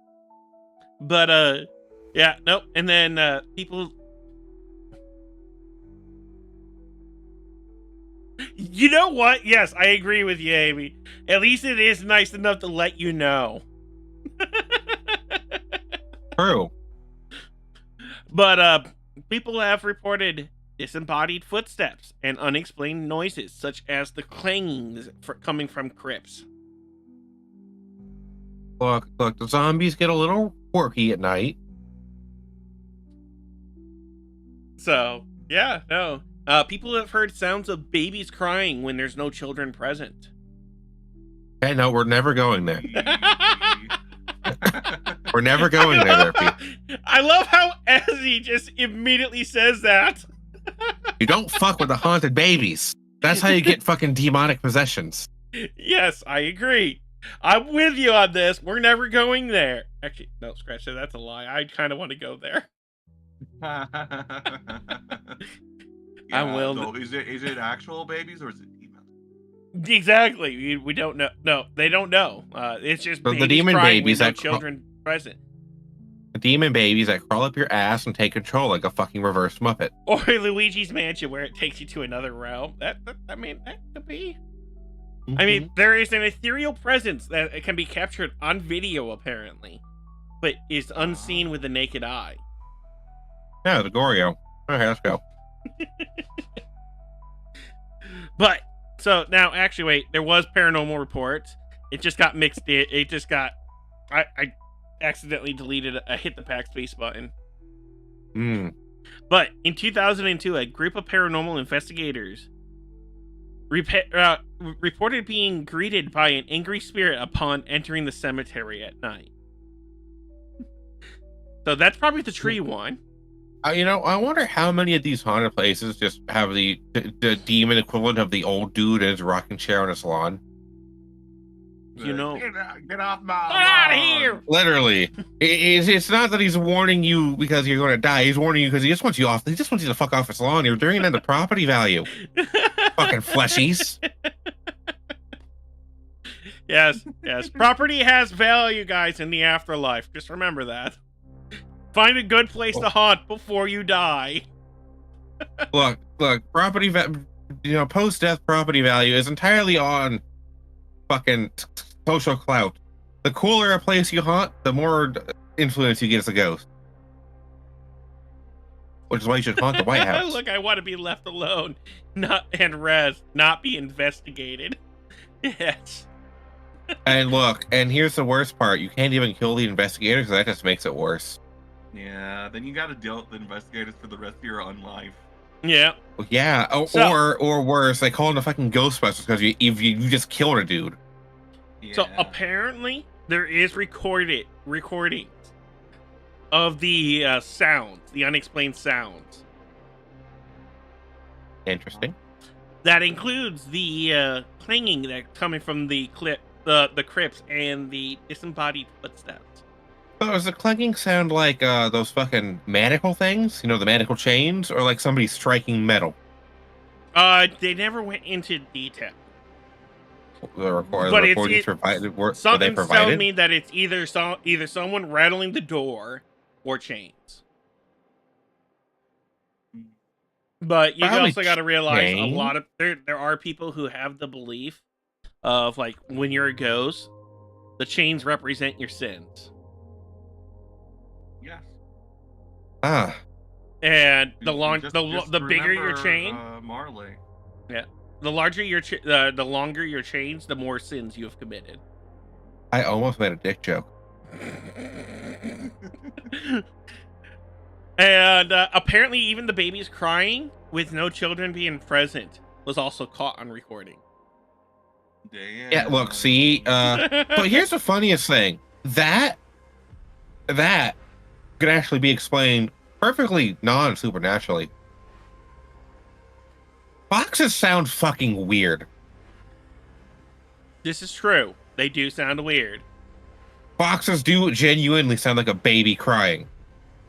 But yeah, nope. And then people, you know what? Yes, I agree with you, Amy. At least it is nice enough to let you know. True. But people have reported disembodied footsteps and unexplained noises, such as the clangings coming from crypts. Look, the zombies get a little quirky at night. So, yeah, no. People have heard sounds of babies crying when there's no children present. Okay, no, we're never going there. We're never going there, Pete. I love how Ezzy just immediately says that. You don't fuck with the haunted babies. That's how you get fucking demonic possessions. Yes, I agree. I'm with you on this. We're never going there. Actually, no, scratch that. That's a lie. I kind of want to go there. Yeah, I will. So is it actual babies or is it demons? Exactly. We don't know. No, they don't know. It's just So the babies demon crying babies with no that children present. The demon babies that crawl up your ass and take control like a fucking reverse Muppet. Or Luigi's Mansion, where it takes you to another realm. I mean, that could be. I mean, there is an ethereal presence that it can be captured on video, apparently, but is unseen with the naked eye. Yeah, the Gorio. Okay, let's go. But so now, actually, wait. There was paranormal reports. It just got mixed. It just got. I accidentally deleted. I hit the backspace button. Hmm. But in 2002, a group of paranormal investigators reported being greeted by an angry spirit upon entering the cemetery at night. So that's probably the tree one. You know, I wonder how many of these haunted places just have the demon equivalent of the old dude in his rocking chair on his lawn. You know, Get off my get out of lawn. here! Literally, it's not that he's warning you because you're going to die. He's warning you because he just wants you off. He just wants you to fuck off his lawn. You're bringing in the property value. Fucking fleshies. Yes. Property has value, guys, in the afterlife. Just remember that. Find a good place to haunt before you die. Look, property post-death property value is entirely on fucking social clout. The cooler a place you haunt, the more influence you get as a ghost. Which is why you should haunt the White House. Look, I want to be left alone, not be investigated. Yes. And look, and here's the worst part: you can't even kill the investigators, so that just makes it worse. Yeah, then you gotta deal with the investigators for the rest of your own life. Yeah. Yeah, or worse, they call in the fucking Ghostbusters because you just killed a dude. Yeah. So apparently there is recordings of the sounds, the unexplained sounds. Interesting. That includes the clanging that coming from the crypts and the disembodied footsteps. So does the clanging sound like those fucking manacle things? You know, the manacle chains, or like somebody striking metal? They never went into detail. The recordings were they Something's telling provided? me that it's either someone rattling the door or chains. But you Probably also got to realize chain. a lot of there are people who have the belief of, like, when you're a ghost, the chains represent your sins. Yes. Ah, And the Just bigger your remember, chain, Marley. the larger the longer your chains, the more sins you have committed. I almost made a dick joke. And apparently, even the babies crying with no children being present was also caught on recording. Damn. Yeah, look, see, but here's the funniest thing. That could actually be explained perfectly non-supernaturally. Foxes sound fucking weird. This is true. They do sound weird. Foxes do genuinely sound like a baby crying.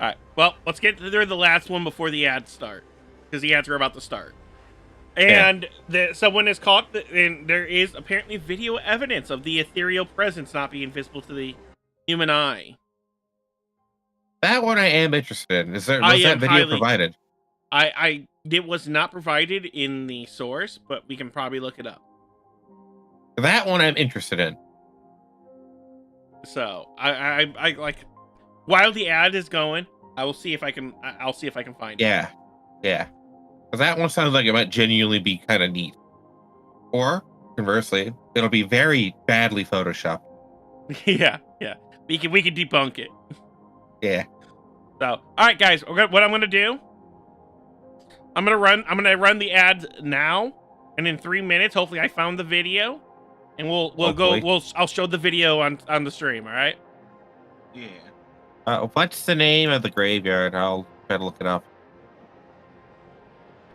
All right. Well, let's get through the last one before the ads start, because the ads are about to start. And someone is caught, and there is apparently video evidence of the ethereal presence not being visible to the human eye. That one I am interested in. Was that am video highly- provided? It was not provided in the source, but we can probably look it up. That one I'm interested in. So I like, while the ad is going, I'll see if I can find it. Yeah. 'Cause that one sounds like it might genuinely be kind of neat. Or conversely, it'll be very badly photoshopped. yeah. We can debunk it. Yeah. So, all right, guys. What I'm gonna do? I'm gonna run the ads now, and in 3 minutes, hopefully, I found the video, and I'll show the video on the stream. All right. Yeah. What's the name of the graveyard? I'll try to look it up.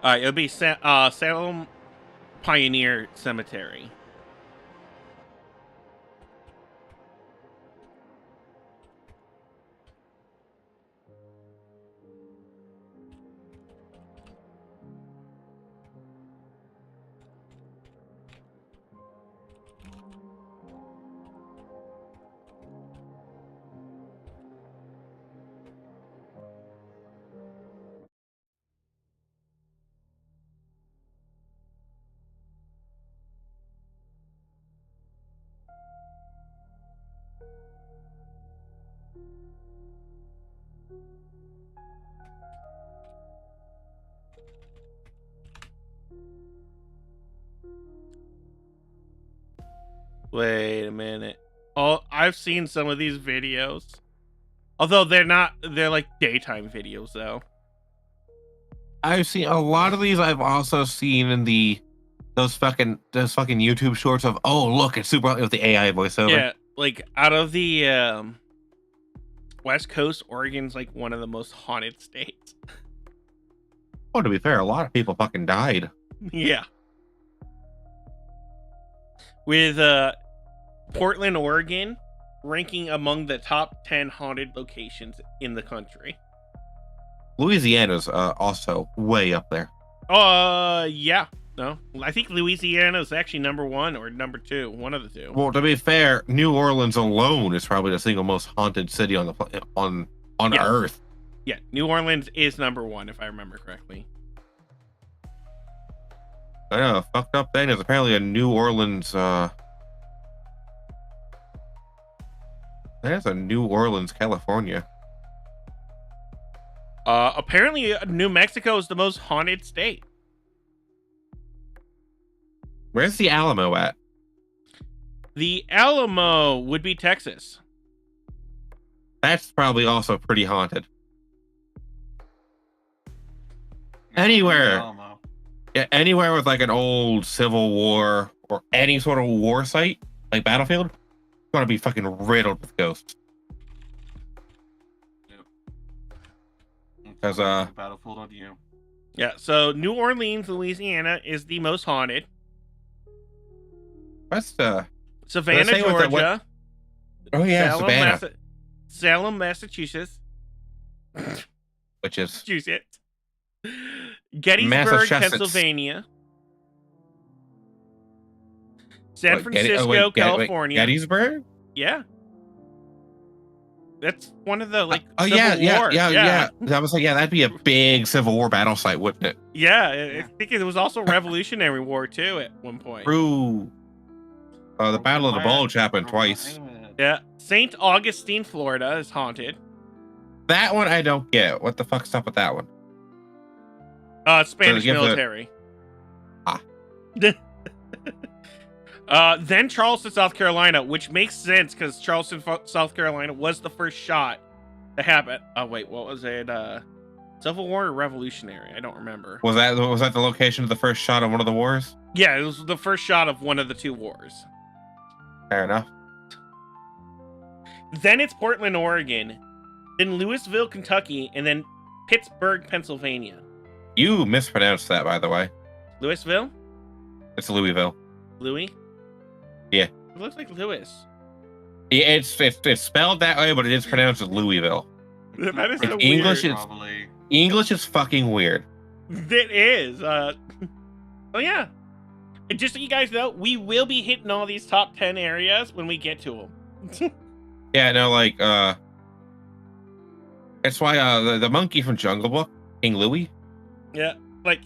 All right. It'll be Salem Pioneer Cemetery. Wait a minute. Oh, I've seen some of these videos. Although they're like daytime videos though. I've seen a lot of these. I've also seen in those fucking YouTube shorts of, oh look, it's super with the AI voiceover. Yeah, like out of the West Coast, Oregon's like one of the most haunted states. Oh, to be fair, a lot of people fucking died. Yeah. With Portland, Oregon ranking among the top 10 haunted locations in the country. Louisiana's also way up there. Yeah. No, I think Louisiana is actually number 1 or number 2, one of the two. Well, to be fair, New Orleans alone is probably the single most haunted city on the on Yeah. Earth. Yeah, New Orleans is number 1 if I remember correctly. I know, fucked up thing is apparently a New Orleans. There's a New Orleans, California. Apparently New Mexico is the most haunted state. Where's the Alamo at? The Alamo would be Texas. That's probably also pretty haunted. Anywhere. Alamo. Yeah, anywhere with like an old Civil War or any sort of war site, like battlefield, it's gonna be fucking riddled with ghosts. Because Battlefield on you. Yeah, so New Orleans, Louisiana is the most haunted. what's the Savannah, say what the- Georgia. oh yeah, Salem, Savannah, Salem, Massachusetts. which is Massachusetts. Gettysburg, Massachusetts. Pennsylvania. San what, Francisco, California. Gettysburg. Yeah. That's one of the like Oh Civil yeah. War. I was like, yeah, that'd be a big Civil War battle site, wouldn't it? Yeah, I think it was also Revolutionary War too at one point. True. The Battle of the Bulge happened twice. Yeah. St. Augustine, Florida is haunted. That one I don't get. What the fuck's up with that one? Spanish give the- military. Ah. Then Charleston, South Carolina, which makes sense because Charleston, South Carolina was the first shot to happen. Oh wait, what was it? Civil War or Revolutionary? I don't remember. Was that the location of the first shot of one of the wars? Yeah, it was the first shot of one of the two wars. Fair enough. Then it's Portland, Oregon, then Louisville, Kentucky, and then Pittsburgh, Pennsylvania. You mispronounced that, by the way. Louisville? It's Louisville. Louis? Yeah. It looks like Louis. Yeah, it's spelled that way, but it is pronounced as Louisville. That is so English weird. is- Probably. English is fucking weird. It is. Oh yeah. And just so you guys know, we will be hitting all these top 10 areas when we get to them. Yeah, no, like that's why the monkey from Jungle Book, King Louis. Yeah. Like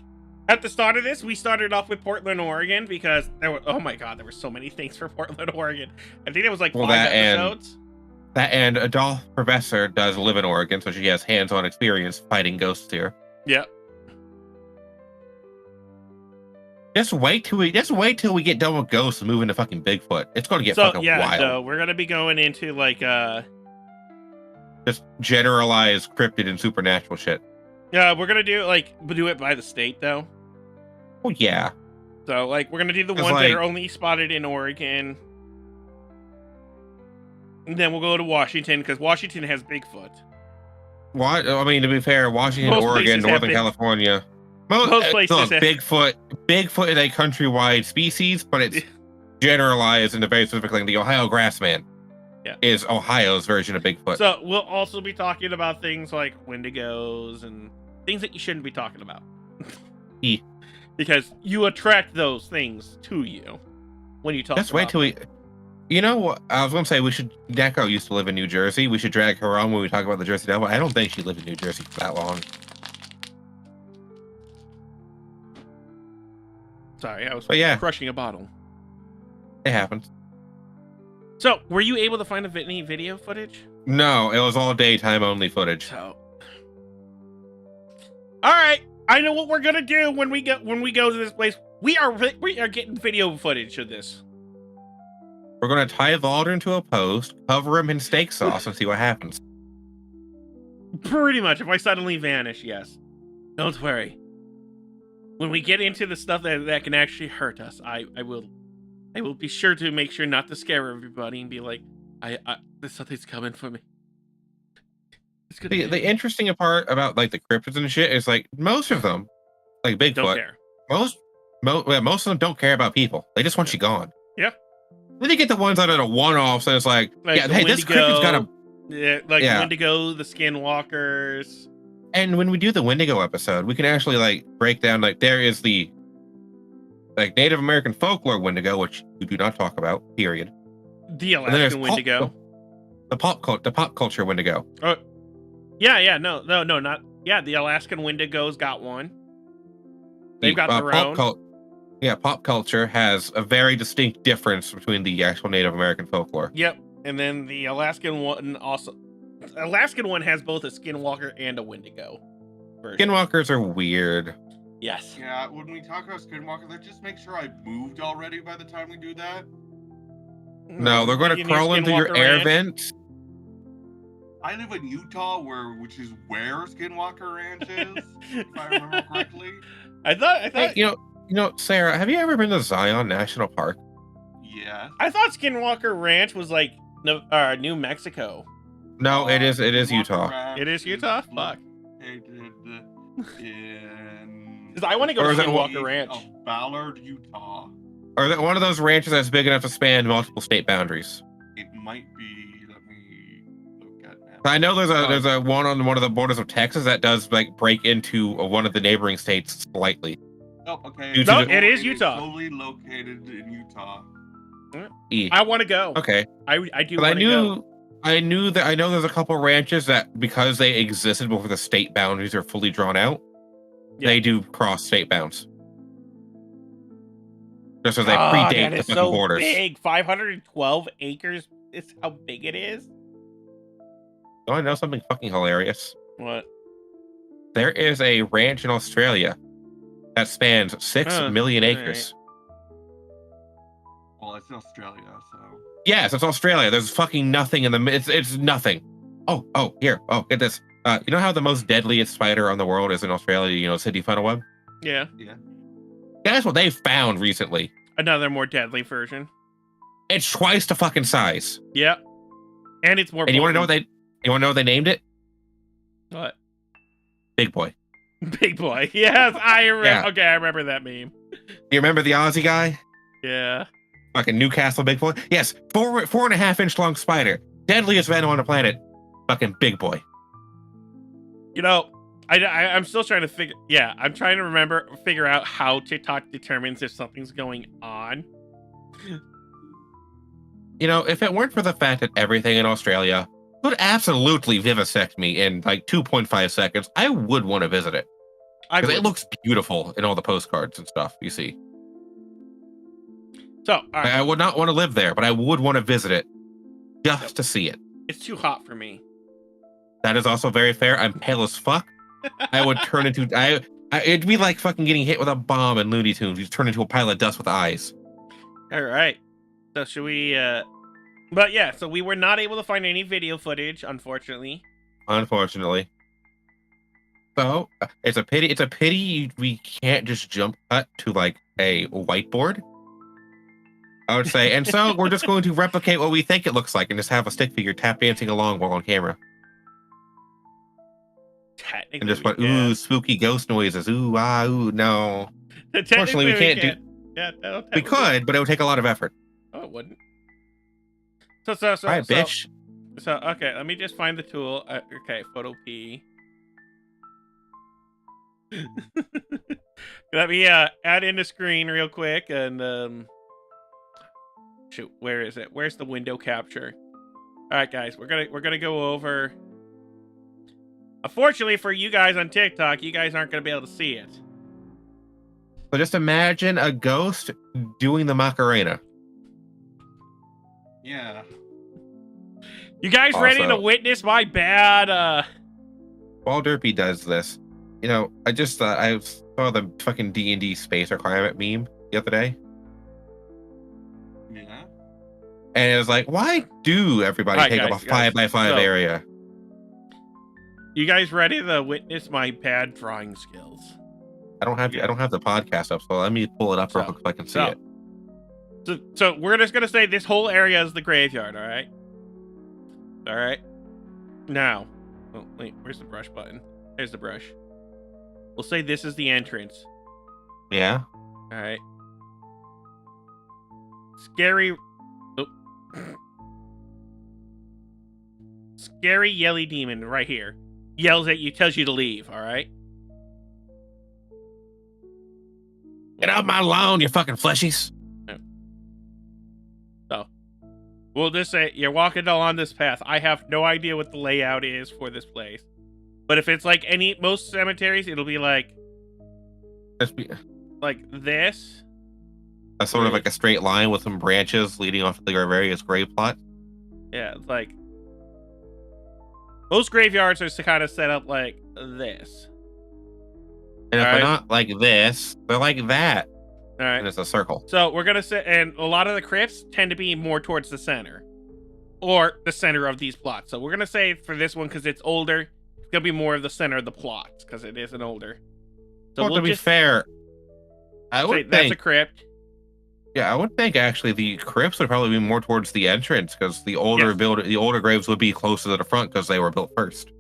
at the start of this, we started off with Portland, Oregon, because there were there were so many things for Portland, Oregon. I think it was like 5 episodes. That and Adolph Professor does live in Oregon, so she has hands-on experience fighting ghosts here. Yeah. Just wait till we get done with ghosts and move into fucking Bigfoot. It's gonna get So fucking yeah, wild. so we're gonna be going into like Just generalized cryptid and supernatural shit. we're gonna do it by the state though. Oh yeah. So like we're gonna do the 'Cause, ones that like- are only spotted in Oregon. And then we'll go to Washington because Washington has Bigfoot. I mean, to be fair, Washington, Most Oregon, places have Northern big- California. Most places look, have- Bigfoot is a countrywide species, but it's generalized into very specific thing. The Ohio grassman is Ohio's version of Bigfoot. So we'll also be talking about things like Wendigos and things that you shouldn't be talking about. Because you attract those things to you when you talk Just about wait till we. You know what? I was going to say we should. Neko used to live in New Jersey. We should drag her on when we talk about the Jersey Devil. I don't think she lived in New Jersey for that long. Sorry, I was But yeah. crushing a bottle. It happens. So, were you able to find any video footage? No, it was all daytime only footage. So, all right, I know what we're gonna do when we go to this place. We are getting video footage of this. We're gonna tie Valdrin to a post, cover him in steak sauce, and see what happens. Pretty much. If I suddenly vanish, yes. Don't worry. When we get into the stuff that can actually hurt us, I will be sure to make sure not to scare everybody and be like, there's something's coming for me. It's gonna The interesting part about like the cryptids and shit is like most of them, like don't Bigfoot, care. most of them don't care about people. They just want you gone. Yeah. Then you get the ones that are the one-offs, and it's like yeah, the hey, this cryptid's got a. Yeah, like Yeah. Wendigo, the Skinwalkers. And when we do the Wendigo episode, we can actually like break down like there is the like Native American folklore Wendigo, which we do not talk about. Period. The And then there's Alaskan Wendigo. the pop culture Wendigo. Yeah, no, not. Yeah, the Alaskan Wendigo's got one. They've got their own. Pop culture has a very distinct difference between the actual Native American folklore. Yep. And then the Alaskan one also. Alaskan one has both a Skinwalker and a Wendigo version. Skinwalkers are weird. Yes. Yeah, when we talk about Skinwalker, let's just make sure I moved already by the time we do that. No, they're going to crawl into your air vent. I live in Utah, which is where Skinwalker Ranch is, if I remember correctly. I thought. Hey, you know, Sarah, have you ever been to Zion National Park? Yeah. I thought Skinwalker Ranch was like New Mexico. No, it is Utah. Ranch It is Utah? Fuck. located in 'Cause I wanna go to the Skinwalker east Ranch. of Ballard, Utah. Or is it one of those ranches that's big enough to span multiple state boundaries? It might be. Let me look at that. I know there's a one on one of the borders of Texas that does like break into one of the neighboring states slightly. Oh, okay. Due to No, the- it is Utah. Solely located in Utah. I want to go. Okay, I do but want to go. I know there's a couple ranches that because they existed before the state boundaries are fully drawn out, Yeah. they do cross state bounds. Just as they Oh, predate that the is fucking so borders. big. 512 acres is how big it is. Oh, I know something fucking hilarious. What? There is a ranch in Australia that spans 6 million acres. Well, it's Australia, so. Yes, it's Australia. There's fucking nothing in the. It's nothing. Oh, here. Oh, get this. You know how the most deadliest spider on the world is in Australia? You know, Sydney funnel web. Yeah. Guess what they found recently? Another more deadly version. It's twice the fucking size. Yep. And it's more. And you want to know potent. what they named it? What? Big Boy. Big boy. Yes, I remember. Yeah. Okay, I remember that meme. You remember the Aussie guy? Yeah. Fucking Newcastle Big Boy. Yes, 4.5 inch long spider, deadliest venom on the planet. Fucking Big Boy. You know, I'm still trying to figure. Yeah, I'm trying to figure out how TikTok determines if something's going on. You know, if it weren't for the fact that everything in Australia would absolutely vivisect me in like 2.5 seconds, I would want to visit it. Because it looks beautiful in all the postcards and stuff you see. So, all right. I would not want to live there, but I would want to visit it just to see it. It's too hot for me. That is also very fair. I'm pale as fuck. I would turn into it'd be like fucking getting hit with a bomb in Looney Tunes. You turn into a pile of dust with eyes. All right. So should we? But yeah, so we were not able to find any video footage, unfortunately. Unfortunately. So it's a pity. It's a pity we can't just jump cut to like a whiteboard. I would say, and so we're just going to replicate what we think it looks like, and just have a stick figure tap dancing along while on camera, Technically, and just we put can. ooh spooky ghost noises. Ooh ah ooh no. Technically, we can't do. Yeah, no, We could, but it would take a lot of effort. Oh, it wouldn't. So, All right, bitch. So, okay, let me just find the tool. Okay, photo P. Let me add in the screen real quick and shoot, where is it? Where's the window capture? All right, guys, we're gonna go over. Unfortunately for you guys on TikTok, you guys aren't gonna be able to see it. So just imagine a ghost doing the Macarena. Yeah. You guys ready to Also- witness my bad? While Derpy does this, you know, I saw the fucking D&D space requirement meme the other day. Yeah. And it was like, why do everybody Alright, take up guys, a 5x5 so- area? You guys ready to witness my bad drawing skills? I don't have the podcast up, so let me pull it up real So- quick so I can see so- it. So we're just gonna say this whole area is the graveyard, all right? All right. Now, oh, wait, where's the brush button? There's the brush. We'll say this is the entrance. Yeah. All right. Scary. Oh. Scary yelly demon right here yells at you, tells you to leave. All right. Get out my lawn, you fucking fleshies. So, we'll just say you're walking along this path. I have no idea what the layout is for this place, but if it's like most cemeteries, it'll be like this. A sort of like a straight line with some branches leading off to the various grave plots. Yeah, it's like most graveyards are kind of set up like this. And if Alright. they're not like this, they're like that. All right. And it's a circle. So we're gonna say, and a lot of the crypts tend to be more towards the center, or the center of these plots. So we're gonna say for this one because it's older, it's gonna be more of the center of the plots because it is an older. So Well, we'll to be just fair, I say would that's think, a crypt. yeah, I would think actually the crypts would probably be more towards the entrance because the older Yes. the older graves would be closer to the front because they were built first.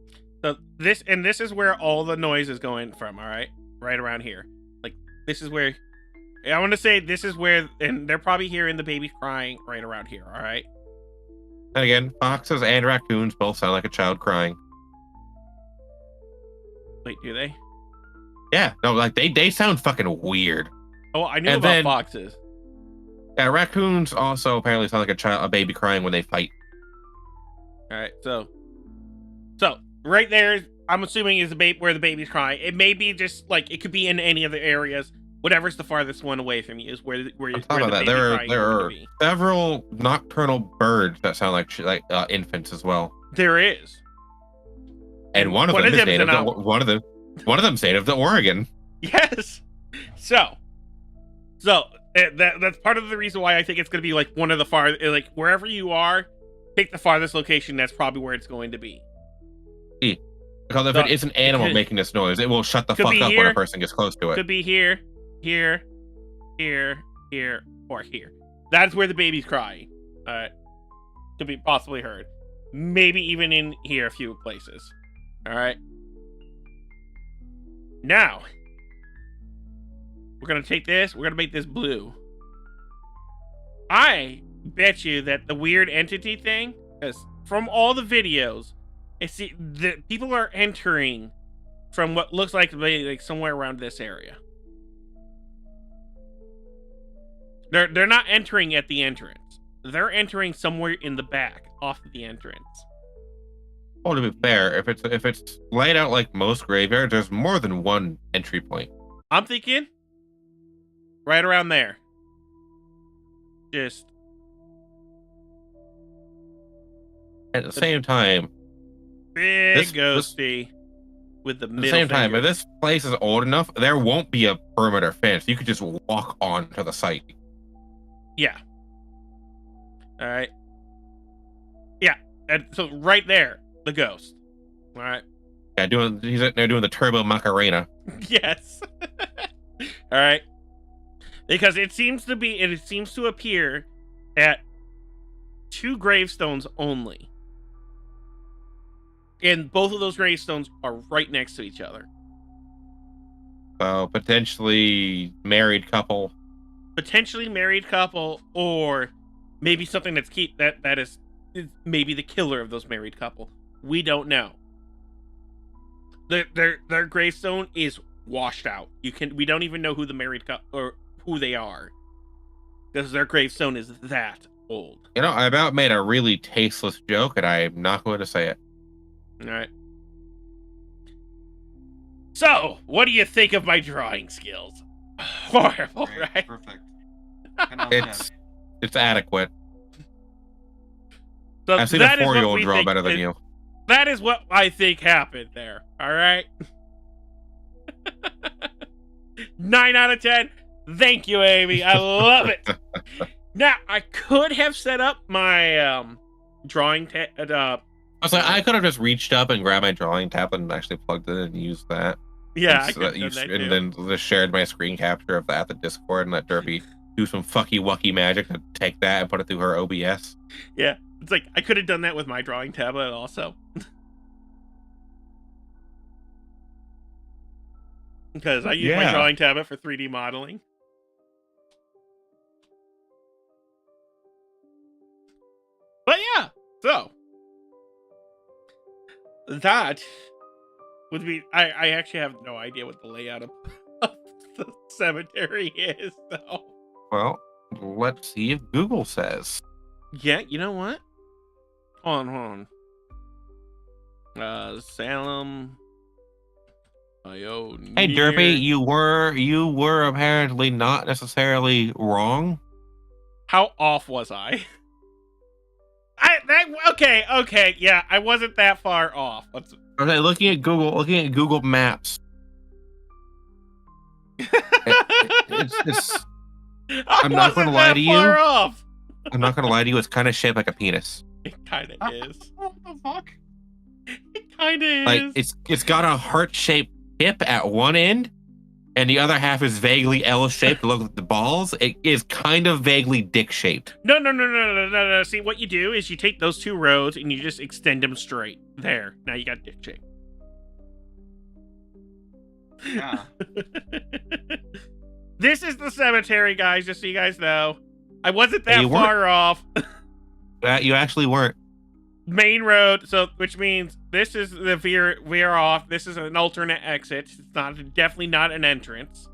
So this is where all the noise is going from. All right, right around here. Like this is where I want to say this is where, and they're probably hearing the baby crying right around here. All right. And again, foxes and raccoons both sound like a child crying. Wait, do they? Yeah, no, like they sound fucking weird. Oh, I knew And about then- foxes. Yeah, raccoons also apparently sound like a baby crying when they fight. All right, so right there, I'm assuming is where the baby's crying. It may be just like it could be in any of the areas. Whatever's the farthest one away from you is where On where top the of that, baby there crying are is going to be. several nocturnal birds that sound like infants as well. There is. And one of them is them's native. an owl. One of them's native to Oregon. Yes. So that's part of the reason why I think it's going to be like one of the far, like wherever you are, pick the farthest location. That's probably where it's going to be. Because if So, it is an animal could- making this noise, it will shut the could fuck be up when here, a person gets close to it. Could be here, here, or here. That's where the baby's crying. Could be possibly heard. Maybe even in here a few places. All right. Now, we're going to take this. We're going to make this blue. I bet you that the weird entity thing, because from all the videos, the people are entering from what looks like somewhere around this area. They're not entering at the entrance. They're entering somewhere in the back, off of the entrance. Well, to be fair, if it's laid out like most graveyards, there's more than one entry point. I'm thinking right around there. Just At the same time, big This- ghosty with the at middle the same time, finger. if this place is old enough, there won't be a perimeter fence. You could just walk onto the site. Yeah. All right. Yeah. And so right there, the ghost. All right. Yeah, they're doing the turbo Macarena. Yes. All right. Because it seems to appear at 2 gravestones only. And both of those gravestones are right next to each other. So potentially married couple. Potentially married couple, or maybe something that is maybe the killer of those married couple. We don't know. Their gravestone is washed out. We don't even know who the married couple or who they are, because their gravestone is that old. You know, I about made a really tasteless joke, and I'm not going to say it. All right. So, what do you think of my drawing skills? Horrible, Great, right? Perfect. 10 out of 10. It's adequate. So I've seen a that is what 4-year-old we draw think better than is- you. That is what I think happened there. All right. 9 out of 10. Thank you, Amy. I love it. Now, I could have set up my drawing I was like, I could have just reached up and grabbed my drawing tablet and actually plugged it in and used that. yeah, I And, could have done that too. and then just shared my screen capture of that at the Discord and let Derpy do some fucky wucky magic to take that and put it through her OBS. Yeah, it's like I could have done that with my drawing tablet also. Because I use my Yeah. drawing tablet for 3D modeling. But yeah, so that would be. I actually have no idea what the layout of the cemetery is, though. Well, let's see if Google says. Yeah, you know what? Hold on. Salem. Hey Derpy, you were apparently not necessarily wrong. How off was I? Okay, yeah, I wasn't that far off. Okay, looking at Google Maps. It's I'm not gonna lie to you. Off. I'm not gonna lie to you, it's kind of shaped like a penis. It kind of is. What the fuck? It kind of is. Like it's got a heart-shaped tip at one end, and the other half is vaguely L-shaped. Look at the balls. It is kind of vaguely dick-shaped. No. See, what you do is you take those two roads and you just extend them straight. There. Now you got dick shape. Yeah. This is the cemetery, guys, just so you guys know. I wasn't that You far off. You actually weren't. Main road, so which means this is the veer off. This is an alternate exit. It's definitely not an entrance.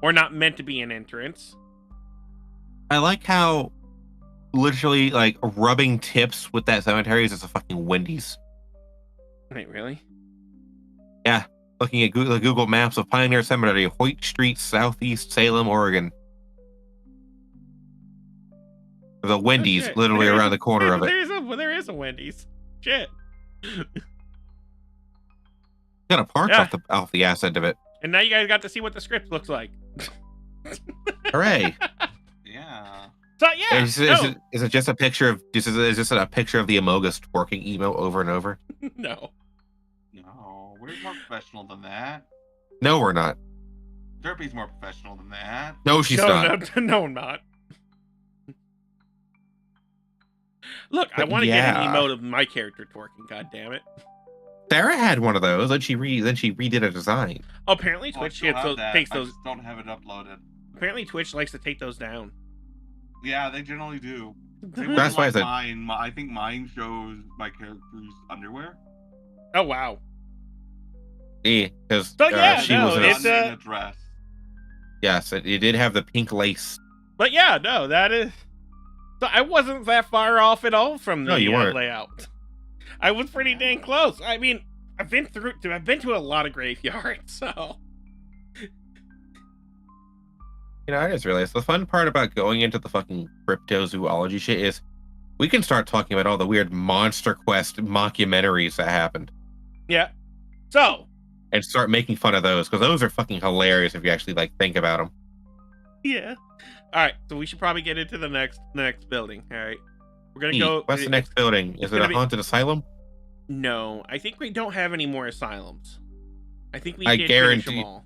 Or not meant to be an entrance. I like how literally like rubbing tips with that cemetery is just a fucking Wendy's. Wait, really? Yeah. Looking at the Google Maps of Pioneer Cemetery, Hoyt Street, Southeast Salem, Oregon. There's a Wendy's shit. literally around the corner of it. There is a Wendy's. Shit. Got a park Yeah. off the ass end of it. And now you guys got to see what the script looks like. Hooray! Yeah. So yeah, Is it just a picture of is this a picture of the Amogus twerking emo over and over? no. No, we're more professional than that. No, we're not. Derpy's more professional than that. No, she's not. No, I'm not. Look, I But want to get an yeah. emote of my character twerking. God damn it! Sarah had one of those, then she redid a design. Apparently, Oh, I Twitch still have that. takes I those. just don't have it uploaded. Apparently, Twitch likes to take those down. Yeah, they generally do. They That's wouldn't why I like said- mine. I think mine shows my character's underwear. Oh wow! Because So, yeah, she no, was in it's, a, in a dress. yes, it did have the pink lace. But yeah, no, that is. So I wasn't that far off at all from the No, you weren't. layout. I was pretty dang close. I mean, I've been to a lot of graveyards, so. You know, I just realized the fun part about going into the fucking cryptozoology shit is we can start talking about all the weird Monster Quest mockumentaries that happened Yeah. So. and start making fun of those because those are fucking hilarious if you actually like think about them. Yeah. All right. So we should probably get into the next building. All right. We're gonna go. What's the next building? Is it gonna a be- haunted asylum? No, I think we don't have any more asylums. I think we I did finish them guarantee- all.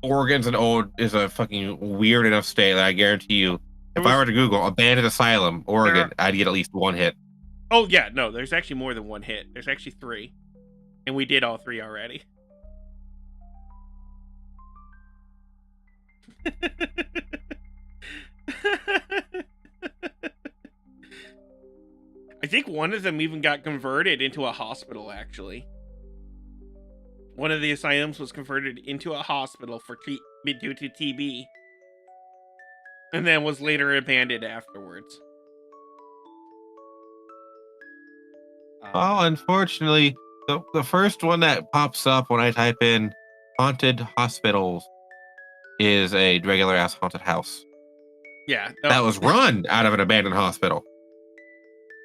Oregon's a fucking weird enough state that I guarantee you, if I were to Google abandoned asylum Oregon, I'd get at least one hit. Oh yeah, no, there's actually more than one hit. There's actually 3, and we did all 3 already. I think one of them even got converted into a hospital, actually. One of the asylums was converted into a hospital due to TB. And then was later abandoned afterwards. Well, unfortunately, the first one that pops up when I type in haunted hospitals is a regular ass haunted house Yeah. no. that was run out of an abandoned hospital.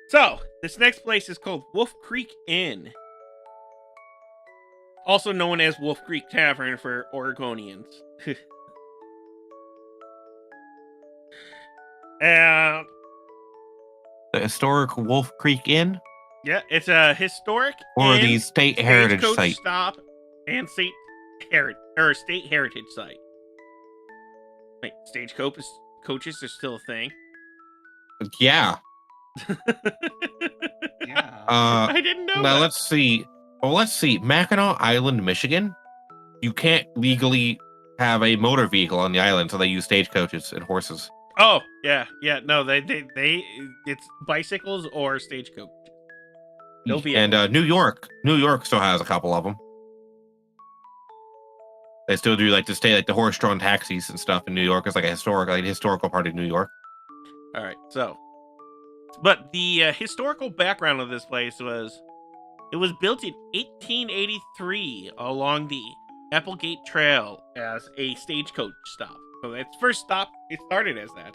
So, this next place is called Wolf Creek Inn. Also known as Wolf Creek Tavern for Oregonians. And The historic Wolf Creek Inn yeah, it's a historic or inn, the state heritage stagecoach site? stop and state heritage site. Wait, coaches are still a thing. Yeah. Yeah. I didn't know Now that. let's see. Well, let's see. Mackinac Island, Michigan. You can't legally have a motor vehicle on the island, so they use stagecoaches and horses. Oh, yeah. No, they it's bicycles or stagecoach. No And New York still has a couple of them. They still do like to stay like the horse-drawn taxis and stuff in New York. It's like a historical part of New York. All right, so, but the historical background of this place was, it was built in 1883 along the Applegate Trail as a stagecoach stop. So its first stop, it started as that.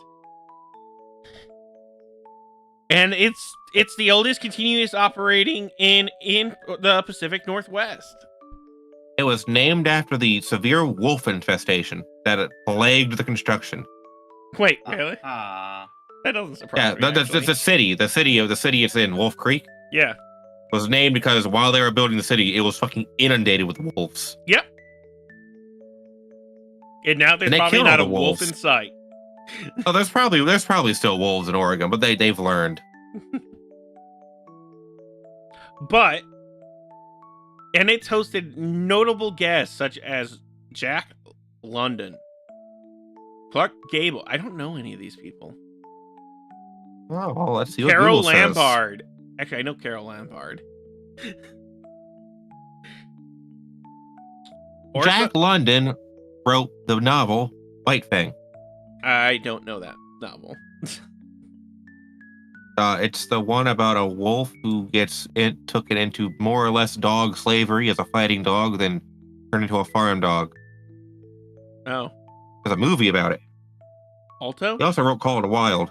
And it's the oldest continuous operating in the Pacific Northwest. It was named after the severe wolf infestation that plagued the construction. Wait, really? Ah. That doesn't surprise Yeah, me. that's actually. the city it's in, Wolf Creek, Yeah. was named because while they were building the city, it was fucking inundated with wolves. Yep. And now there's And they probably killed not a all the wolf wolves. in sight. Oh, there's probably still wolves in Oregon, but they've learned. But, and it's hosted notable guests such as Jack London, Clark Gable. I don't know any of these people. Oh, well, let's see what Carol Google says. Lombard. Actually, I know Carol Lombard. Jack London wrote the novel White Fang. I don't know that novel. It's the one about a wolf who took it into more or less dog slavery as a fighting dog, then turned into a farm dog. Oh. There's a movie about it. Alto? He also wrote Call of the Wild.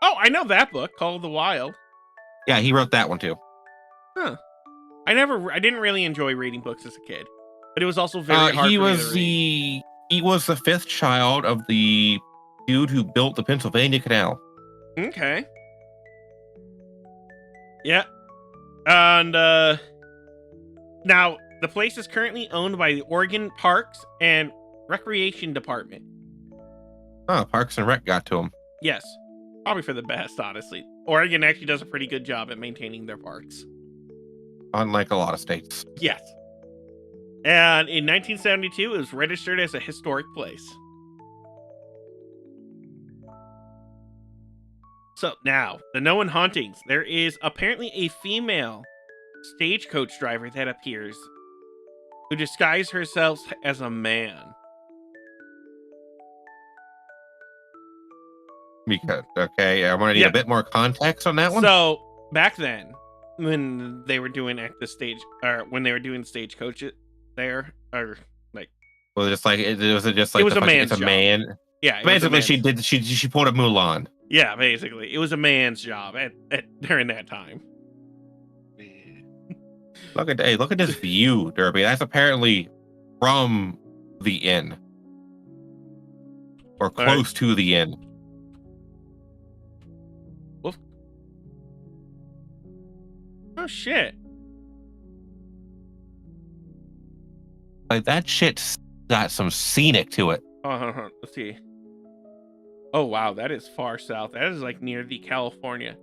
Oh, I know that book, Call of the Wild. Yeah, he wrote that one too. Huh. I didn't really enjoy reading books as a kid, but it was also very hard for me to read. He was the fifth child of the dude who built the Pennsylvania Canal. Okay. Yeah. And now the place is currently owned by the Oregon Parks and Recreation Department. Oh, Parks and Rec got to him. Yes. Probably for the best, honestly. Oregon actually does a pretty good job at maintaining their parks. Unlike a lot of states. Yes. And in 1972, it was registered as a historic place. So now, the known hauntings. There is apparently a female stagecoach driver that appears who disguises herself as a man. Because, okay, I'm gonna need Yeah. a bit more context on that one. So back then, when they were doing when they were doing stagecoaches there, or like, Was it just like it was just like It was the a fucking- man's it's a job. man. yeah, it was a Basically, man's- she pulled a Mulan. Yeah, basically, it was a man's job at during that time. Look at this view, Derby. That's apparently from the inn, or right. close to the inn. Oh shit! Like that shit's got some scenic to it. Let's see. Oh wow, that is far south. That is like near the California.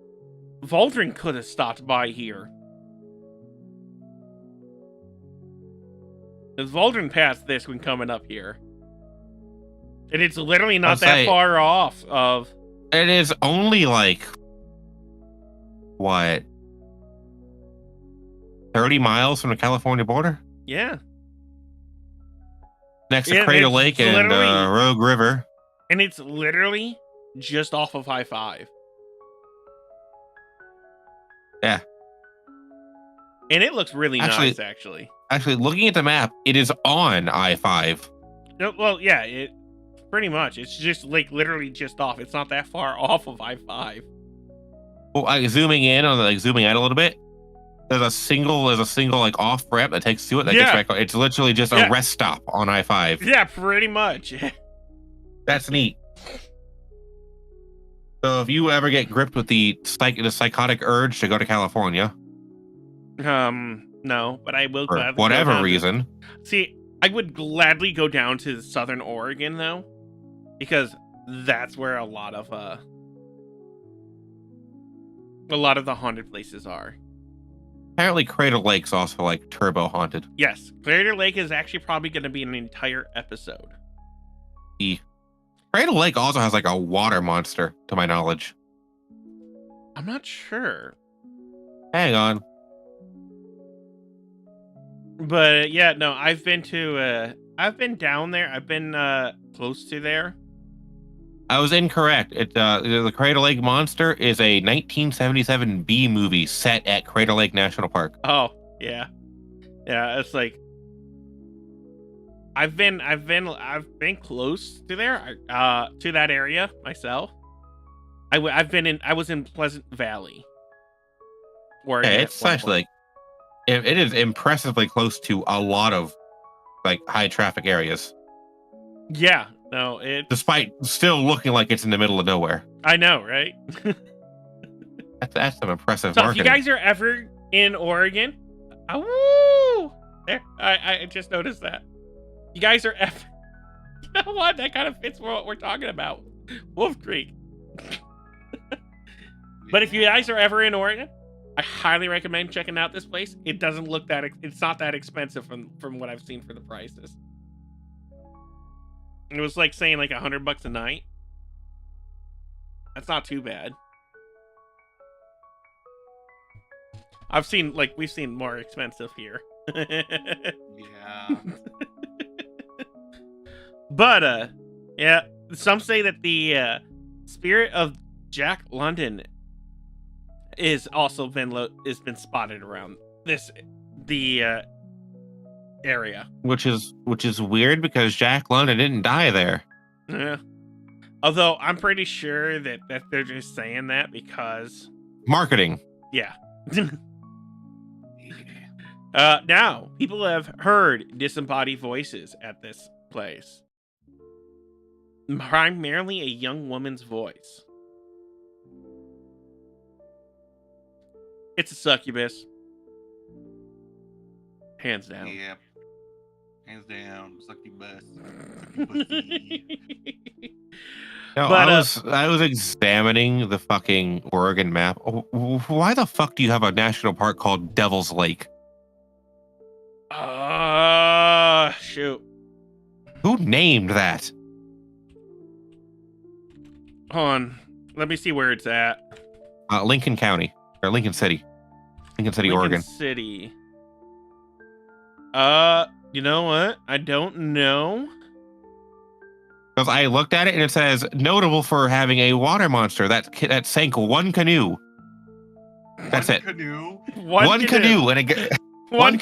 Valdrin could have stopped by here. Because Valdrin passed this when coming up here. And it's literally not I'll that say- far off of... It is only like what 30 miles from the California border, Yeah. next to Yeah, Crater it's Lake and literally- Rogue River. And it's literally just off of I-5. Yeah. And it looks really Actually- nice, actually. Actually, looking at the map, it is on I-5. No, well, yeah, it pretty much. It's just like literally just off. It's not that far off of I-5. Well, zooming out a little bit, there's a single like off ramp that takes to it. That Yeah. gets back. It's literally just Yeah. a rest stop on I-5. Yeah, pretty much. That's neat. So if you ever get gripped with the psychotic urge to go to California, No, but I will for gladly go whatever down reason, See, I would gladly go down to Southern Oregon though, because that's where a lot of the haunted places are. apparently Crater Lake's also like turbo haunted. Yes, Crater Lake is actually probably going to be an entire episode. Crater Lake also has like a water monster, to my knowledge. I'm not sure, Hang on. but yeah, no, I've been down there. I've been close to there. I was incorrect. The Crater Lake Monster is a 1977 B movie set at Crater Lake National Park. Oh yeah, it's like I've been close to there, to that area myself. I was in Pleasant Valley. Oregon Okay, at it's one actually point. like it is impressively close to a lot of like high traffic areas, Yeah, no, despite still looking like it's in the middle of nowhere. I know, right? That's some impressive So if marketing. you guys are ever in Oregon, woo! There, I just noticed that. You guys are ever, you know what? That kind of fits what we're talking about, Wolf Creek. But if you guys are ever in Oregon, I highly recommend checking out this place. It doesn't look it's not that expensive from what I've seen for the prices. It was like saying like $100 a night. That's not too bad. We've seen more expensive here. Yeah. But yeah, some say that the spirit of Jack London is also been spotted around the area. which is weird because Jack London didn't die there. Yeah. Although I'm pretty sure that they're just saying that because Marketing. yeah. Now people have heard disembodied voices at this place. Primarily a young woman's voice. It's a succubus. Hands down. Yep. Hands down. Succubus. Succubus. No, But, I was examining the fucking Oregon map. Why the fuck do you have a national park called Devil's Lake? Shoot. Who named that? Hold on. Let me see where it's at. Lincoln County or Lincoln City, Lincoln Oregon. City. You know what? I don't know. Because I looked at it and it says notable for having a water monster that sank one canoe. That's One it. Canoe. One canoe and One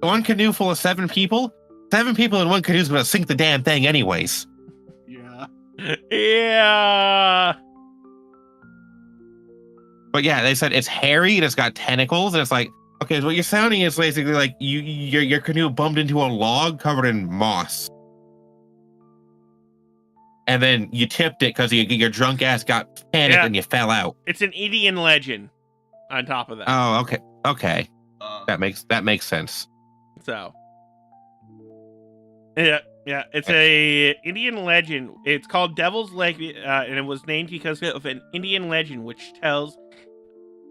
one canoe full of 7 people. 7 people in one canoe is gonna sink the damn thing anyways. Yeah. Yeah. But yeah, they said it's hairy and it's got tentacles and it's like, okay, so what you're sounding is basically like your canoe bumped into a log covered in moss. And then you tipped it because your drunk ass got panicked Yeah. and you fell out. It's an Indian legend on top of that. Oh, okay. Uh, That makes sense. So, yeah, it's a Indian legend. It's called Devil's Lake, and it was named because of an Indian legend which tells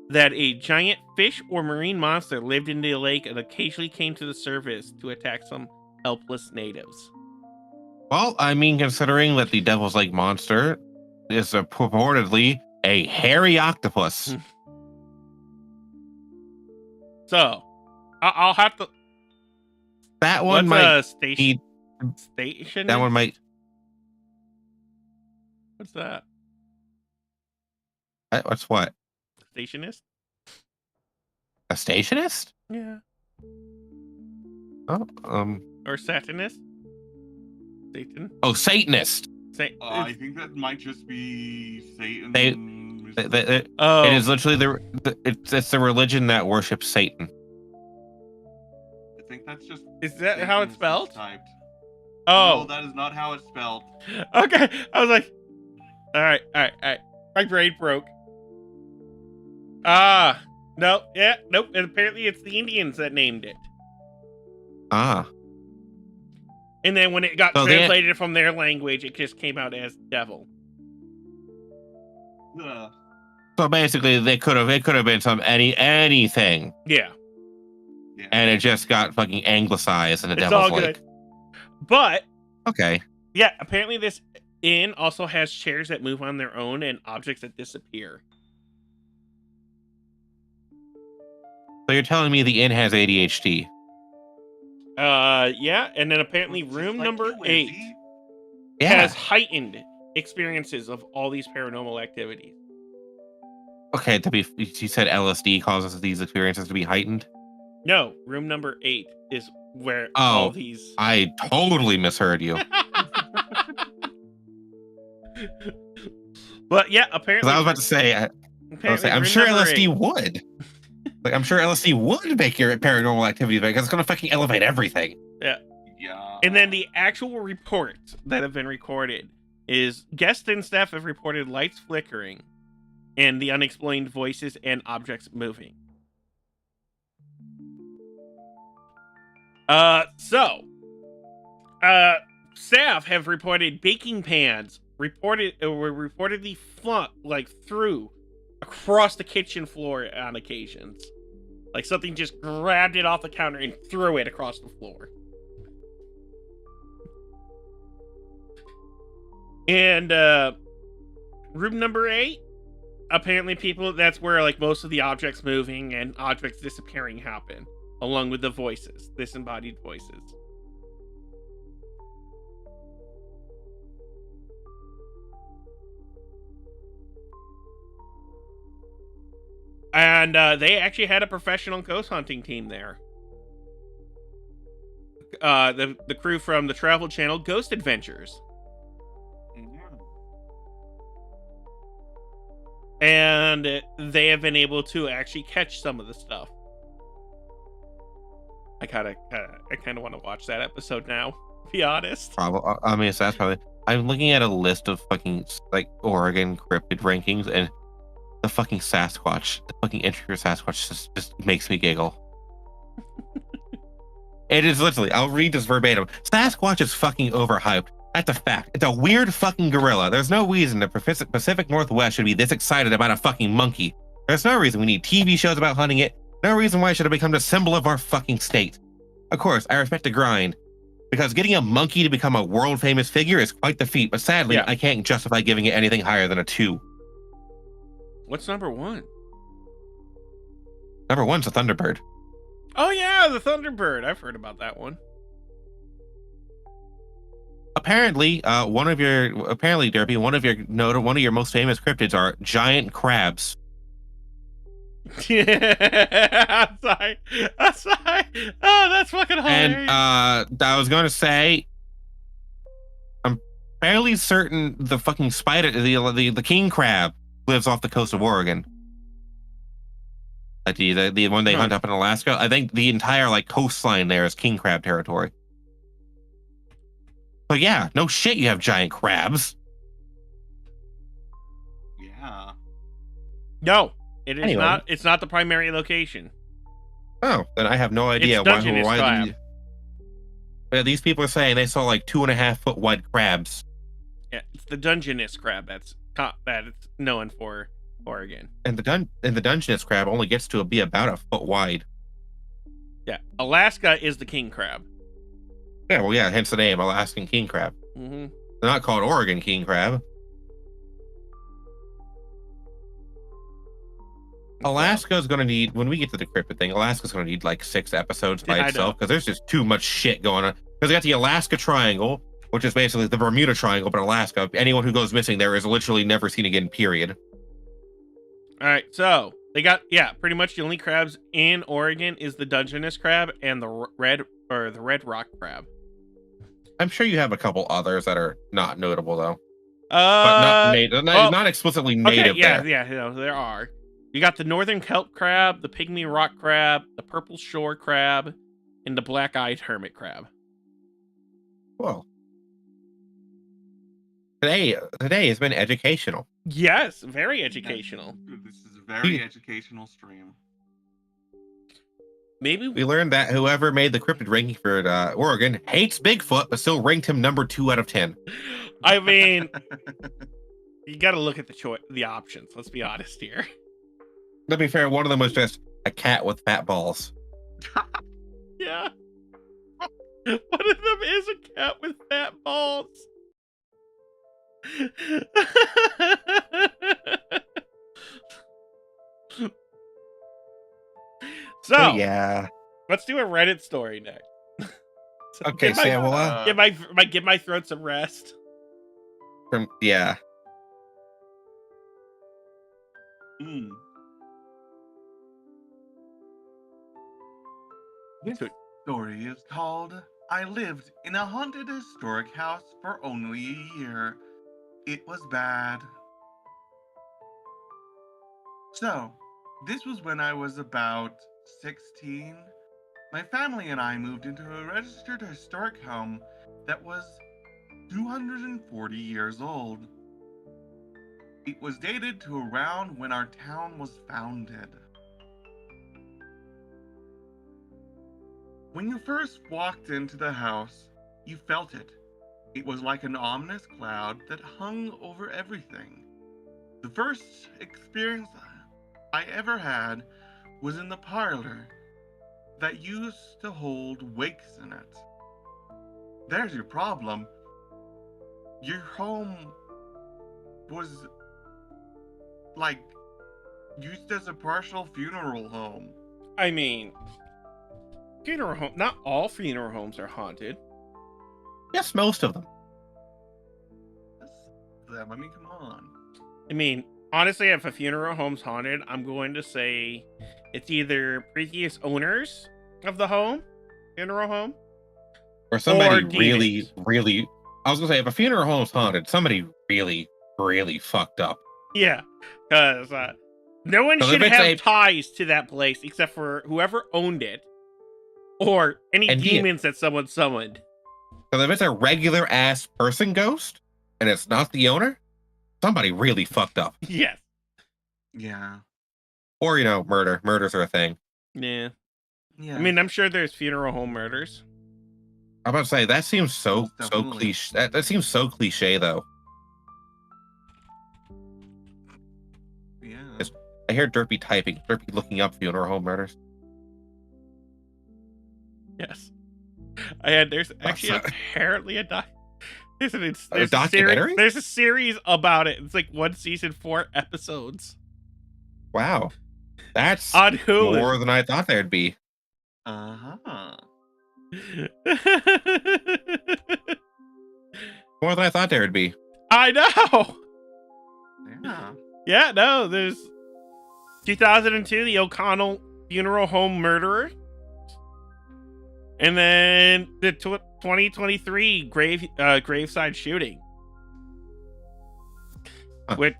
that a giant fish or marine monster lived in the lake and occasionally came to the surface to attack some helpless natives. Well, I mean, considering that the Devil's Lake monster is purportedly a hairy octopus. So, I'll have to. That one What's might a station? need. Station? That one might. What's that? What's what? Stationist? A stationist? Yeah. Oh, Or Satanist? Satan? oh, Satanist. I think that might just be Satan. Oh, It is literally it's the religion that worships Satan. I think that's just. is that how it's Satan's spelled? Typed. Oh, No, that is not how it's spelled. okay. I was like, all right. My brain broke. Ah, no, yeah, nope. And apparently, it's the Indians that named it. Ah. And then when it got So translated from their language, it just came out as devil. Ugh. So basically, it could have been anything, Yeah, Yeah. and it just got fucking anglicized, and the it's devil's all like, good. But okay, yeah, apparently this inn also has chairs that move on their own and objects that disappear. so you're telling me the inn has ADHD? Yeah, and then apparently Just room like number you, 8 Izzy. Yeah. has heightened experiences of all these paranormal activities. Okay, you said LSD causes these experiences to be heightened. No, room number 8 is where Oh, all these. I totally misheard you. But yeah, Because apparently. I was about to say, apparently I'm room sure number LSD 8 would. Like, I'm sure LSD would make your paranormal activities better because it's gonna fucking elevate everything. Yeah. And then the actual reports that have been recorded is guests and staff have reported lights flickering and the unexplained voices and objects moving. Staff have reported baking pans were reportedly through across the kitchen floor on occasions. Like something just grabbed it off the counter and threw it across the floor. And room number 8, apparently that's where like most of the objects moving and objects disappearing happen, along with the voices, disembodied voices. And they actually had a professional ghost hunting team there. The crew from the Travel Channel Ghost Adventures. And they have been able to actually catch some of the stuff. I kind of want to watch that episode now, to be honest. Probably. I mean, so that's probably. I'm looking at a list of fucking like Oregon cryptid rankings, and the fucking Sasquatch, the fucking interior Sasquatch, just makes me giggle. It is literally. I'll read this verbatim. Sasquatch is fucking overhyped. That's a fact. It's a weird fucking gorilla. There's no reason the Pacific Northwest should be this excited about a fucking monkey. There's no reason we need TV shows about hunting it. No reason why it should have become the symbol of our fucking state. Of course, I respect the grind, because getting a monkey to become a world famous figure is quite the feat, but sadly, Yeah. I can't justify giving it anything higher than a 2. What's number 1? Number 1's a Thunderbird. Oh yeah, the Thunderbird. I've heard about that one. Apparently, Derpy, one of your most famous cryptids are giant crabs. Yeah, I'm sorry. Oh, that's fucking hilarious. And I was going to say, I'm fairly certain the fucking spider, the king crab, lives off the coast of Oregon. Like the one they hunt up in Alaska. I think the entire like coastline there is king crab territory. But yeah, no shit, you have giant crabs. Yeah. No, it is Anyway. not. It's not the primary location. Oh, then I have no idea It's Dungeness crab. These people are saying they saw like 2.5 foot wide crabs. Yeah, it's the Dungeness crab that it's known for Oregon. And the Dungeness crab only gets to be about a foot wide. Yeah, Alaska is the king crab. Yeah, well, yeah, hence the name, Alaskan king crab. Mm-hmm. They're not called Oregon king crab. Alaska's going to need, when we get to the cryptid thing, Alaska's going to need like 6 episodes by Yeah, I itself know. because there's just too much shit going on. Because they got the Alaska Triangle, which is basically the Bermuda Triangle, but Alaska. Anyone who goes missing there is literally never seen again, period. All right, so they got pretty much the only crabs in Oregon is the Dungeness crab and the red rock crab. I'm sure you have a couple others that are not notable though, but not explicitly native there. There are. You got the northern kelp crab, the pygmy rock crab, the purple shore crab, and the black-eyed hermit crab. Well, today has been educational. Yes, very educational. This is a very educational stream. Maybe We learned that whoever made the cryptid ranking for Oregon hates Bigfoot, but still ranked him number 2 out of 10. I mean, you got to look at the options. Let's be honest here. To be fair, one of them was just a cat with fat balls. Yeah. One of them is a cat with fat balls. So But yeah. let's do a Reddit story next. Okay, Give my- Sam. Well, give my throat some rest. yeah. Mm. This story is called I Lived in a Haunted Historic House for Only a Year. It was bad. So, this was when I was about 16. My family and I moved into a registered historic home that was 240 years old. It was dated to around when our town was founded. When you first walked into the house, you felt it. It was like an ominous cloud that hung over everything. The first experience I ever had was in the parlor that used to hold wakes in it. There's your problem. Your home was like used as a partial funeral home. I mean, funeral home. Not all funeral homes are haunted. Yes, most of them. I mean, come on. I mean, honestly, if a funeral home's haunted, I'm going to say it's either previous owners of the funeral home, Or somebody demons. really. I was gonna say, if a funeral home's haunted, somebody really fucked up. Yeah, because no one 'Cause should if it's have ties to that place except for whoever owned it or any And demons that someone summoned. Because if it's a regular ass person ghost and it's not the owner, somebody really fucked up. Yes. Yeah. Or murder. Murders are a thing. Yeah. Yeah. I mean, I'm sure there's funeral home murders. I'm about to say that seems so Most definitely. cliche. That seems so cliche though. yeah. I hear Derpy typing, Derpy looking up funeral home murders. Yes. There's actually apparently there's a documentary? There's a series about it. It's like 1 season, 4 episodes. Wow, that's On Hulu. more than I thought there'd be. Uh-huh. More than I thought there'd be. I know. Yeah. Yeah, no, there's 2002, the O'Connell funeral home murderer. And then the 2023 graveside shooting. Huh. Which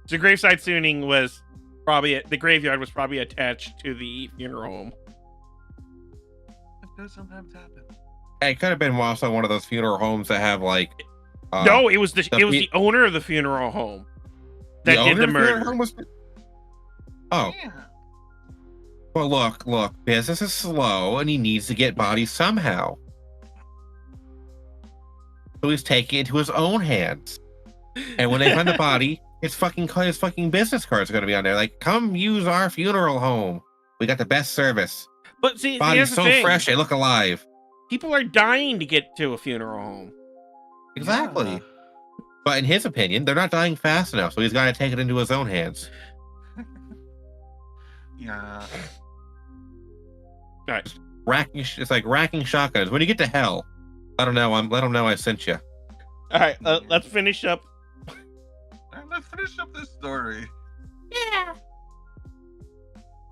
the graveside shooting was probably the graveyard was probably attached to the funeral home. It does sometimes happen. It could have been also one of those funeral homes that have like. No, it was the owner of the funeral home that did the owner of funeral murder. home was. Oh, Yeah. well, look. Business is slow, and he needs to get bodies somehow. So he's taking it into his own hands. And when they find the body, his fucking business cards are going to be on there. Like, come use our funeral home. We got the best service. But see, here's Body's the so thing. fresh, they look alive. People are dying to get to a funeral home. Exactly. Yeah. But in his opinion, they're not dying fast enough, so he's got to take it into his own hands. Yeah. Right. It's like racking shotguns. When you get to hell, let them know I sent you. All right, let's finish up. Let's finish up this story. Yeah.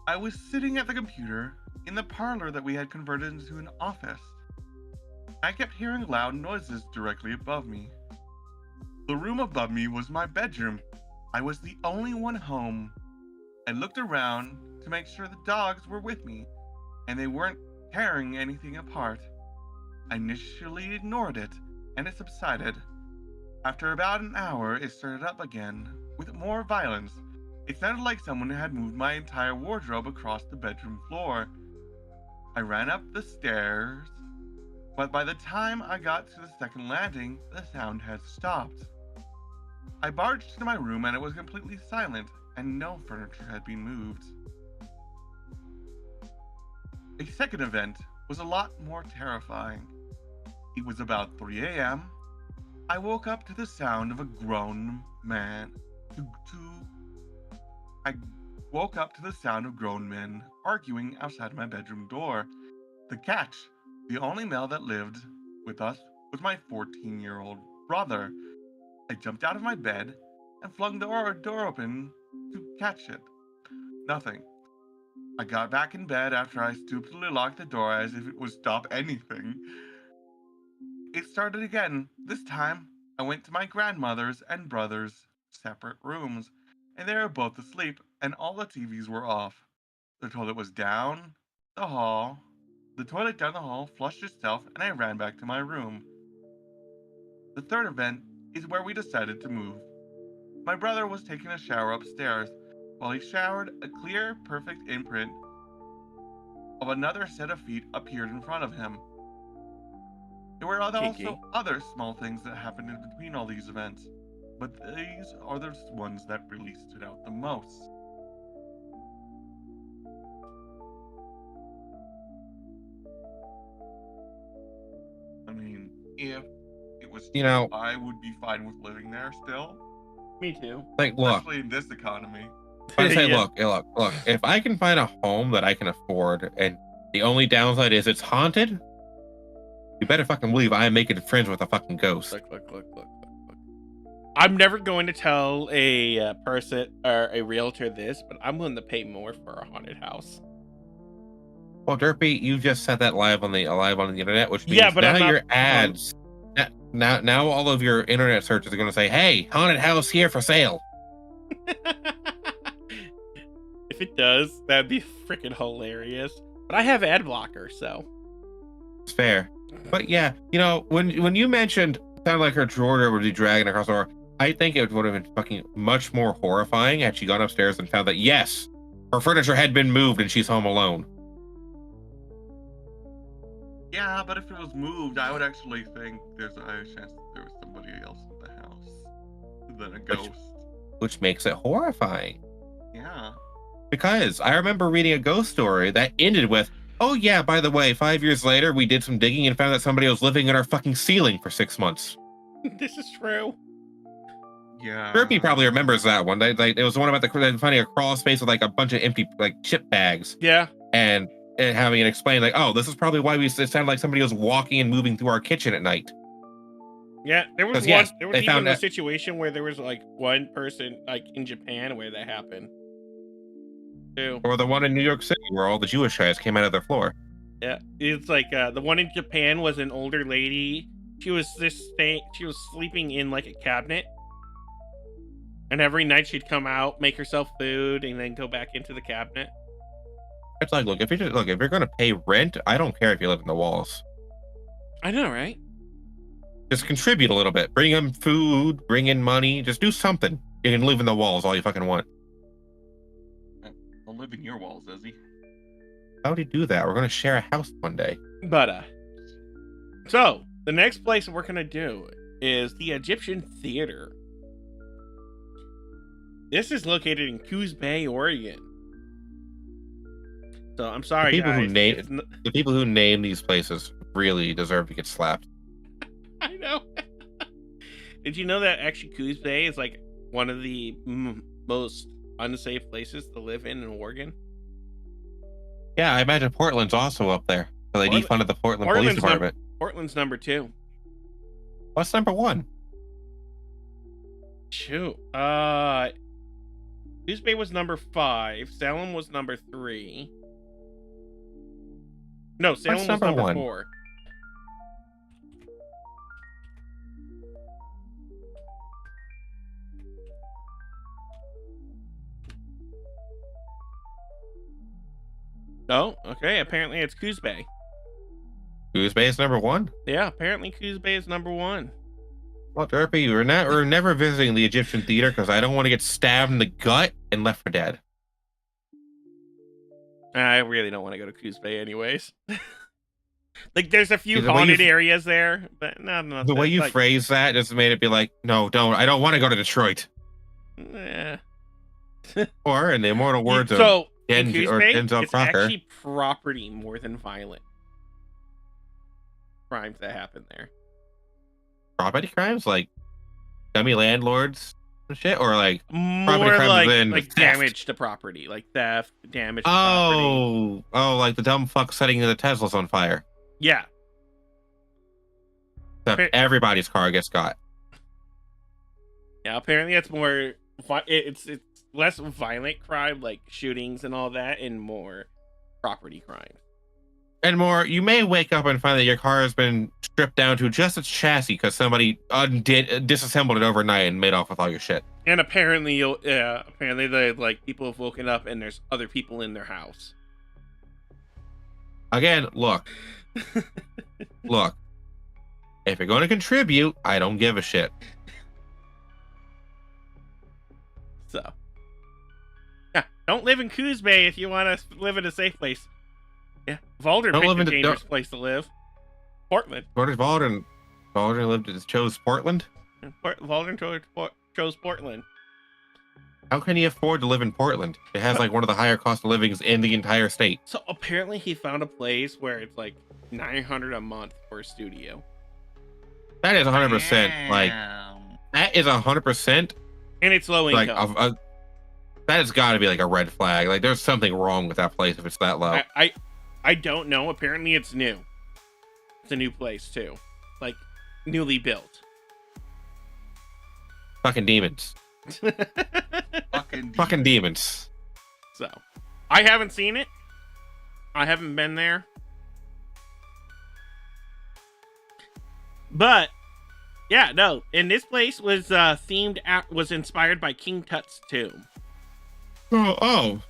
I was sitting at the computer in the parlor that we had converted into an office. I kept hearing loud noises directly above me. The room above me was my bedroom. I was the only one home. I looked around to make sure the dogs were with me, and they weren't tearing anything apart. I initially ignored it, and it subsided. After about an hour, it started up again, with more violence. It sounded like someone had moved my entire wardrobe across the bedroom floor. I ran up the stairs, but by the time I got to the second landing, the sound had stopped. I barged into my room and it was completely silent, and no furniture had been moved. A second event was a lot more terrifying. It was about 3 a.m. I woke up to the sound of a grown man. I woke up to the sound of grown men arguing outside my bedroom door. The catch, the only male that lived with us, was my 14-year-old brother. I jumped out of my bed and flung the door open to catch it. Nothing. I got back in bed after I stupidly locked the door as if it would stop anything. It started again. This time, I went to my grandmother's and brother's separate rooms, and they were both asleep, and all the TVs were off. The toilet was down the hall. The toilet down the hall flushed itself, and I ran back to my room. The third event is where we decided to move. My brother was taking a shower upstairs. While he showered, a clear, perfect imprint of another set of feet appeared in front of him. There were also other small things that happened in between all these events, but these are the ones that really stood out the most. I mean, if it was You know, I would be fine with living there still, Me too. like, look, especially in this economy. I say, Yeah. look. If I can find a home that I can afford, and the only downside is it's haunted, you better fucking believe I am making friends with a fucking ghost. Look. I'm never going to tell a person or a realtor this, but I'm willing to pay more for a haunted house. Well, Derpy, you just said that live on the internet, which means Yeah, but now I'm not- your ads, now all of your internet searches are going to say, "Hey, haunted house here for sale." If it does, that'd be freaking hilarious. But I have ad blocker, so It's fair, but yeah, you know, when you mentioned sounded like her Georgia would be dragging across the door, I think it would have been fucking much more horrifying had she gone upstairs and found that yes, her furniture had been moved and she's home alone. Yeah, but if it was moved, I would actually think there's a higher chance that there was somebody else in the house than a ghost. Which makes it horrifying. Yeah. Because I remember reading a ghost story that ended with, "Oh yeah, by the way, 5 years later, we did some digging and found that somebody was living in our fucking ceiling for 6 months." this is true. Yeah. Derpy probably remembers that one. It was the one about finding a crawl space with like a bunch of empty like chip bags Yeah. and having it explained like, "Oh, this is probably why it sounded like somebody was walking and moving through our kitchen at night." Yeah, there was 'Cause, one. yes, There was they even found a that- situation where there was like one person, like in Japan, where that happened. Too. Or the one in New York City where all the Jewish guys came out of their floor. Yeah, it's like the one in Japan was an older lady. She was She was sleeping in like a cabinet, and every night she'd come out, make herself food, and then go back into the cabinet. It's like, look, if you're gonna pay rent, I don't care if you live in the walls. I know, right? Just contribute a little bit. Bring in food, bring in money, just do something. You can live in the walls all you fucking want. I'll live in your walls, Izzy. How do you do that? We're gonna share a house one day. But so the next place we're gonna do is the Egyptian Theater. This is located in Coos Bay, Oregon. So I'm sorry, people guys. who name It's n- the people who name these places really deserve to get slapped. I know. Did you know that actually Coos Bay is like one of the most unsafe places to live in Oregon? Yeah, I imagine Portland's also up there. So they defunded the Portland Police Department. Portland's number 2. What's number 1? Shoot. Coos Bay was number 5. Salem was number 3. No, Salem was number number 1? 4. Oh, okay. Apparently it's Coos Bay. Coos Bay is number 1? Yeah, apparently Coos Bay is number 1. Well, Derpy, we're never visiting the Egyptian theater because I don't want to get stabbed in the gut and left for dead. I really don't want to go to Coos Bay anyways. Like, there's a few The way haunted you- areas there, but no. The way you like, phrase that just made it be like, no, don't. I don't want to go to Detroit. eh. Or, in the immortal words of So, in Denzel Coos Bay, Denzel it's Crocker, actually property more than violent crimes that happen there. property crimes like dummy landlords and shit, or like More crimes like than like theft. damage to property, like theft, damage to property. like the dumb fuck setting the Teslas on fire. Yeah. Except Fair- everybody's car gets got. Yeah, apparently it's more it's less violent crime like shootings and all that, and more property crime. And more, you may wake up and find that your car has been stripped down to just its chassis because somebody disassembled it overnight and made off with all your shit. And apparently they like people have woken up and there's other people in their house. Again, look. If you're going to contribute, I don't give a shit. So yeah, don't live in Coos Bay if you want to live in a safe place. Yeah, Valder Don't picked live a in the- dangerous don't- place to live. Portland. Where does Baldwin chose Portland? Valder chose Portland. How can he afford to live in Portland? It has like one of the higher cost of livings in the entire state. So apparently he found a place where it's like $900 a month for a studio. That is 100%. Like, that is 100%. And it's low Like, income. that has got to be like a red flag. Like, there's something wrong with that place if it's that low. I don't know. Apparently it's new. It's a new place too. Like newly built. Fucking demons. Fucking demons. So I haven't seen it. I haven't been there. But yeah, no. And this place was was inspired by King Tut's tomb. Oh.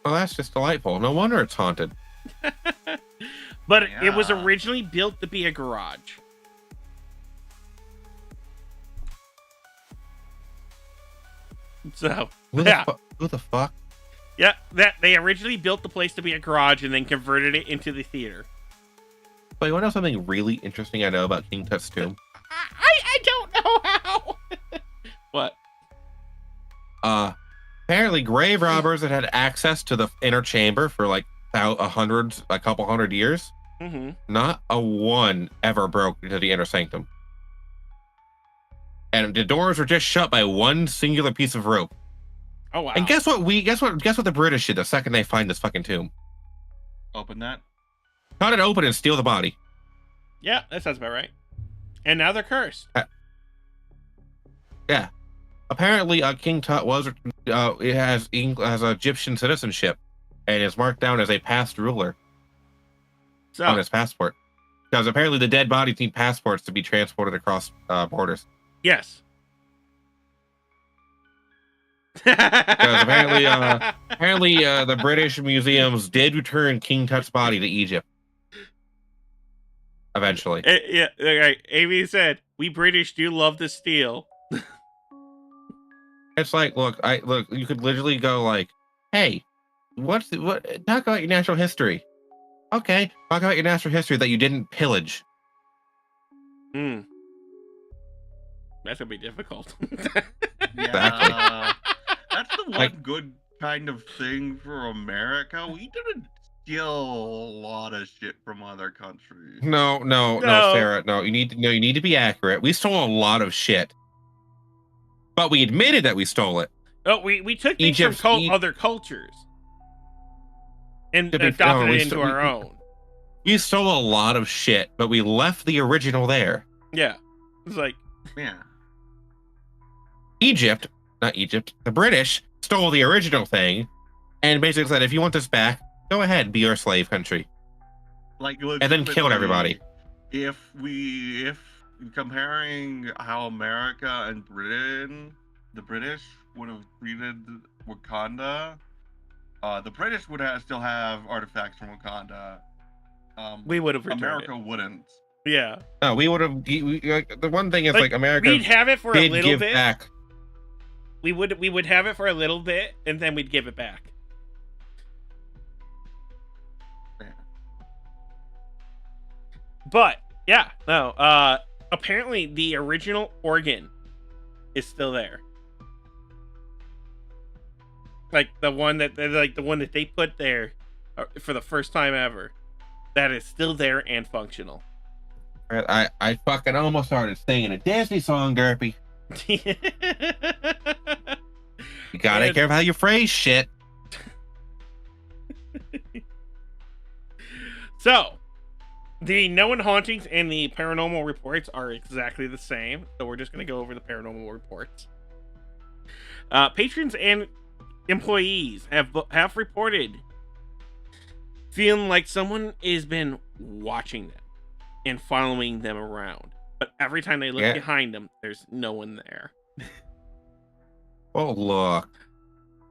Well, that's just delightful. No wonder it's haunted. But it was Yeah. originally built to be a garage. So Who yeah. Who the fuck? Yeah, that they originally built the place to be a garage and then converted it into the theater. But you want to know something really interesting I know about King Tut's tomb? I don't know how. What? Apparently grave robbers that had access to the inner chamber for like a couple hundred years, Mm-hmm. not a one ever broke into the inner sanctum. And the doors were just shut by one singular piece of rope. Oh wow. And guess what the British did the second they find this fucking tomb? Open that. Cut it open and steal the body. Yeah, that sounds about right. And now they're cursed. Yeah. Apparently, King Tut it has Egyptian citizenship and is marked down as a past ruler So on his passport. Because apparently the dead bodies need passports to be transported across borders. yes. Apparently, the British museums did return King Tut's body to Egypt. Eventually. Yeah, right. Amy said, "We British do love to steal." It's like, look, you could literally go like, hey, talk about your natural history. Okay, talk about your natural history that you didn't pillage. Hmm. That's gonna be difficult. Yeah. That's the one Like- good kind of thing for America. We didn't steal a lot of shit from other countries. No, No. Sarah. No, you need to be accurate. We stole a lot of shit. But we admitted that we stole it. Oh, we took things Egypt's from other cultures and To be- adopted no, it we into st- our own. We stole a lot of shit, but we left the original there. Yeah, it's like Yeah. Not Egypt, the British stole the original thing and basically said, if you want this back, go ahead, be our slave country. Like, And then killed everybody. If comparing how America and Britain, the British would have treated Wakanda, the British would still have artifacts from Wakanda. we would have returned America it. wouldn't. Yeah. No, we would have. Like, the one thing is like America We'd have it for a did little give bit. back. We would have it for a little bit, and then we'd give it back. But yeah, no. Apparently the original organ is still there. Like the one that they put there for the first time ever. That is still there and functional. I fucking almost started singing a Disney song, Derpy. You gotta take care of how you phrase shit. So, the known hauntings and the paranormal reports are exactly the same. So we're just gonna go over the paranormal reports. Patrons and employees have reported feeling like someone has been watching them and following them around. But every time they look behind them, there's no one there. Oh, look.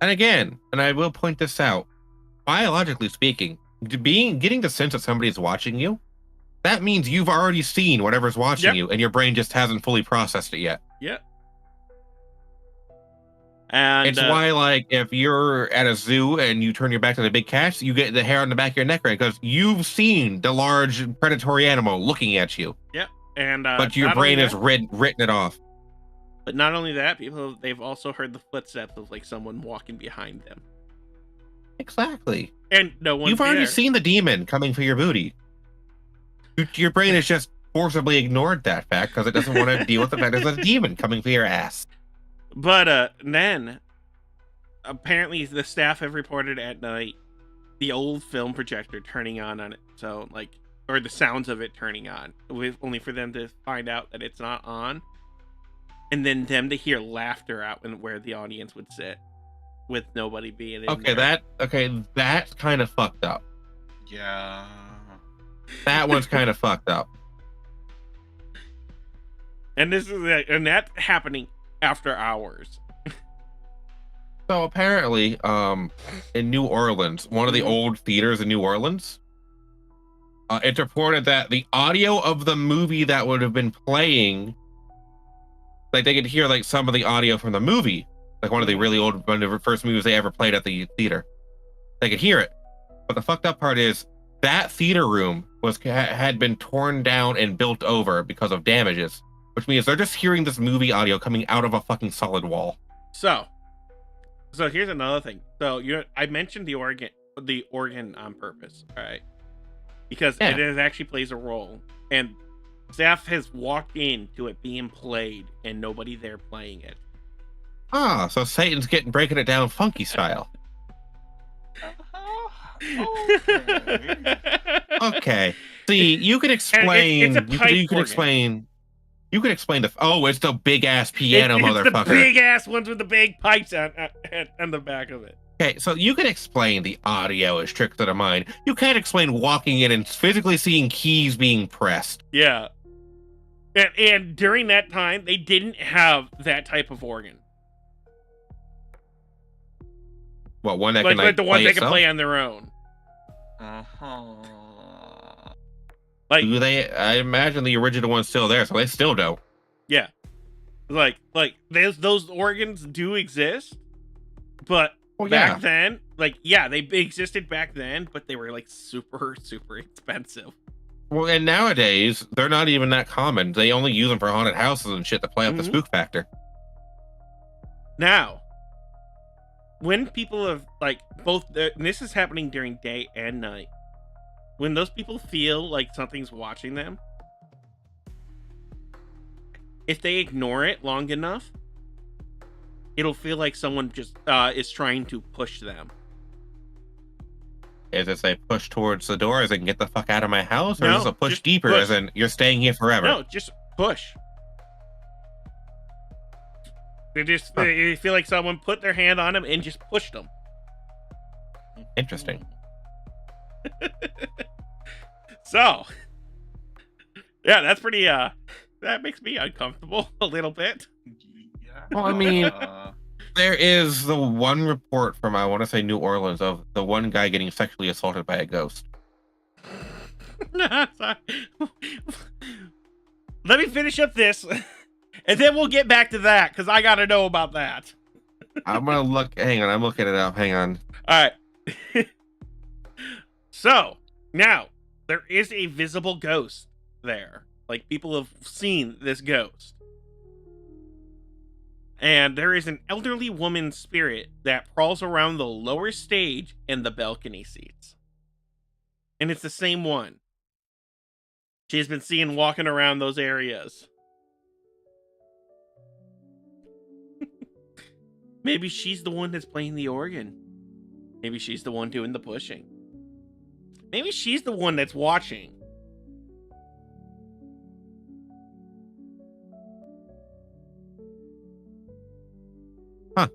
And again, and I will point this out, biologically speaking, getting the sense that somebody is watching you, that means you've already seen whatever's watching you, and your brain just hasn't fully processed it yet. Yep. And it's why, like, if you're at a zoo and you turn your back to the big cats, you get the hair on the back of your neck, right? Because you've seen the large predatory animal looking at you. Yep. And but your brain has written it off. But not only that, they've also heard the footsteps of like someone walking behind them. Exactly. And no one. You've already seen the demon coming for your booty. Your brain has just forcibly ignored that fact because it doesn't want to deal with the fact there's a demon coming for your ass. But then, apparently, the staff have reported at night the old film projector turning on it. So like, or the sounds of it turning on, with only for them to find out that it's not on, and then them to hear laughter out and where the audience would sit, with nobody being in there. That's kind of fucked up. Yeah. That one's kind of fucked up. And that's happening after hours. So apparently, in New Orleans, one of the old theaters in New Orleans, it's reported that the audio of the movie that would have been playing, like they could hear like some of the audio from the movie, like one of the really old, one of the first movies they ever played at the theater. They could hear it. But the fucked up part is that theater room had been torn down and built over because of damages, which means they're just hearing this movie audio coming out of a fucking solid wall. So here's another thing. So I mentioned the organ on purpose, all right? Because it actually plays a role, and staff has walked into it being played, and nobody there playing it. Ah, so Satan's breaking it down funky style. Okay. See, you can explain. You can explain. You can explain it's the big ass piano, motherfucker. It's the big ass ones with the big pipes on the back of it. Okay, so you can explain the audio is tricks of the mind. You can't explain walking in and physically seeing keys being pressed. Yeah. And during that time, they didn't have that type of organ. What, one that like, can like the ones they itself? can play on their own. Like, do they? I imagine the original one's still there, so they still don't. Yeah. Like those organs do exist, but back then, they existed back then, but they were like super, super expensive. Well, and nowadays they're not even that common. They only use them for haunted houses and shit to play up the spook factor. Now, when people have and this is happening during day and night, when those people feel like something's watching them, if they ignore it long enough, it'll feel like someone just is trying to push them. Is it a push towards the door as in get the fuck out of my house? Or No, is this a push just deeper push. as in you're staying here forever? No, just push. They feel like someone put their hand on them and just pushed them. Interesting. So, yeah, that's pretty, that makes me uncomfortable a little bit. Yeah. Well, I mean, there is the one report from, I want to say New Orleans, of the one guy getting sexually assaulted by a ghost. Sorry. Let me finish up this, and then we'll get back to that because I got to know about that. I'm gonna look. Hang on, I'm looking it up. Hang on. All right. So now there is a visible ghost there. Like people have seen this ghost. And there is an elderly woman spirit that crawls around the lower stage and the balcony seats. And it's the same one. She has been seen walking around those areas. Maybe she's the one that's playing the organ. Maybe she's the one doing the pushing. Maybe she's the one that's watching. Huh.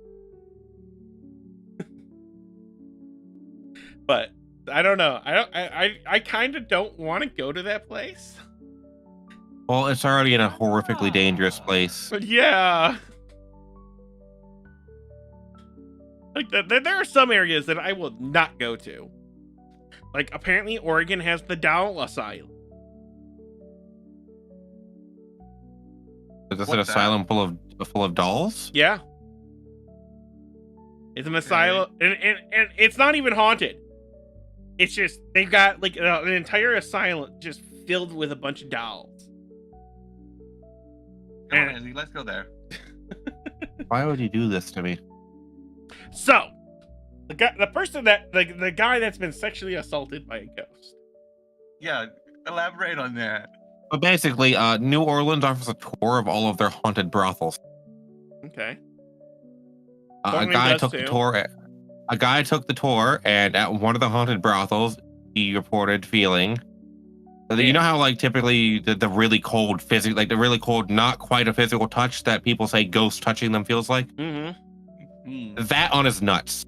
But I don't know. I kind of don't want to go to that place. Well, it's already in a horrifically dangerous place. But yeah. Like there are some areas that I will not go to. Like apparently Oregon has the doll asylum. Is this What's an that? asylum full of dolls? Yeah. It's an asylum and it's not even haunted. It's just they've got like an entire asylum just filled with a bunch of dolls. Come on, Izzy, let's go there. Why would you do this to me? So, the guy that's been sexually assaulted by a ghost. Yeah, elaborate on that. But basically, New Orleans offers a tour of all of their haunted brothels. Okay. A Portland guy does took too. the tour. A guy took the tour, and at one of the haunted brothels, he reported feeling. You know how, like, typically the really cold physical, like the really cold, not quite a physical touch that people say ghost touching them feels like. Mm-hmm. That on his nuts.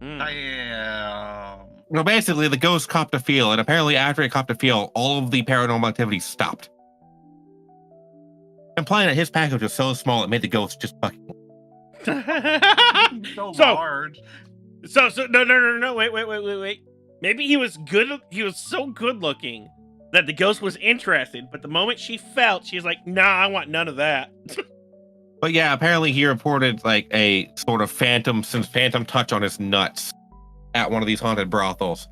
Damn. No, basically, the ghost copped a feel, and apparently, after it copped a feel, all of the paranormal activity stopped. Implying that his package was so small it made the ghost just fucking. So So- large. So no, wait. Maybe he was good. He was so good looking that the ghost was interested, but the moment she felt, she's like, "Nah, I want none of that." But yeah, apparently he reported like a sort of phantom touch on his nuts at one of these haunted brothels.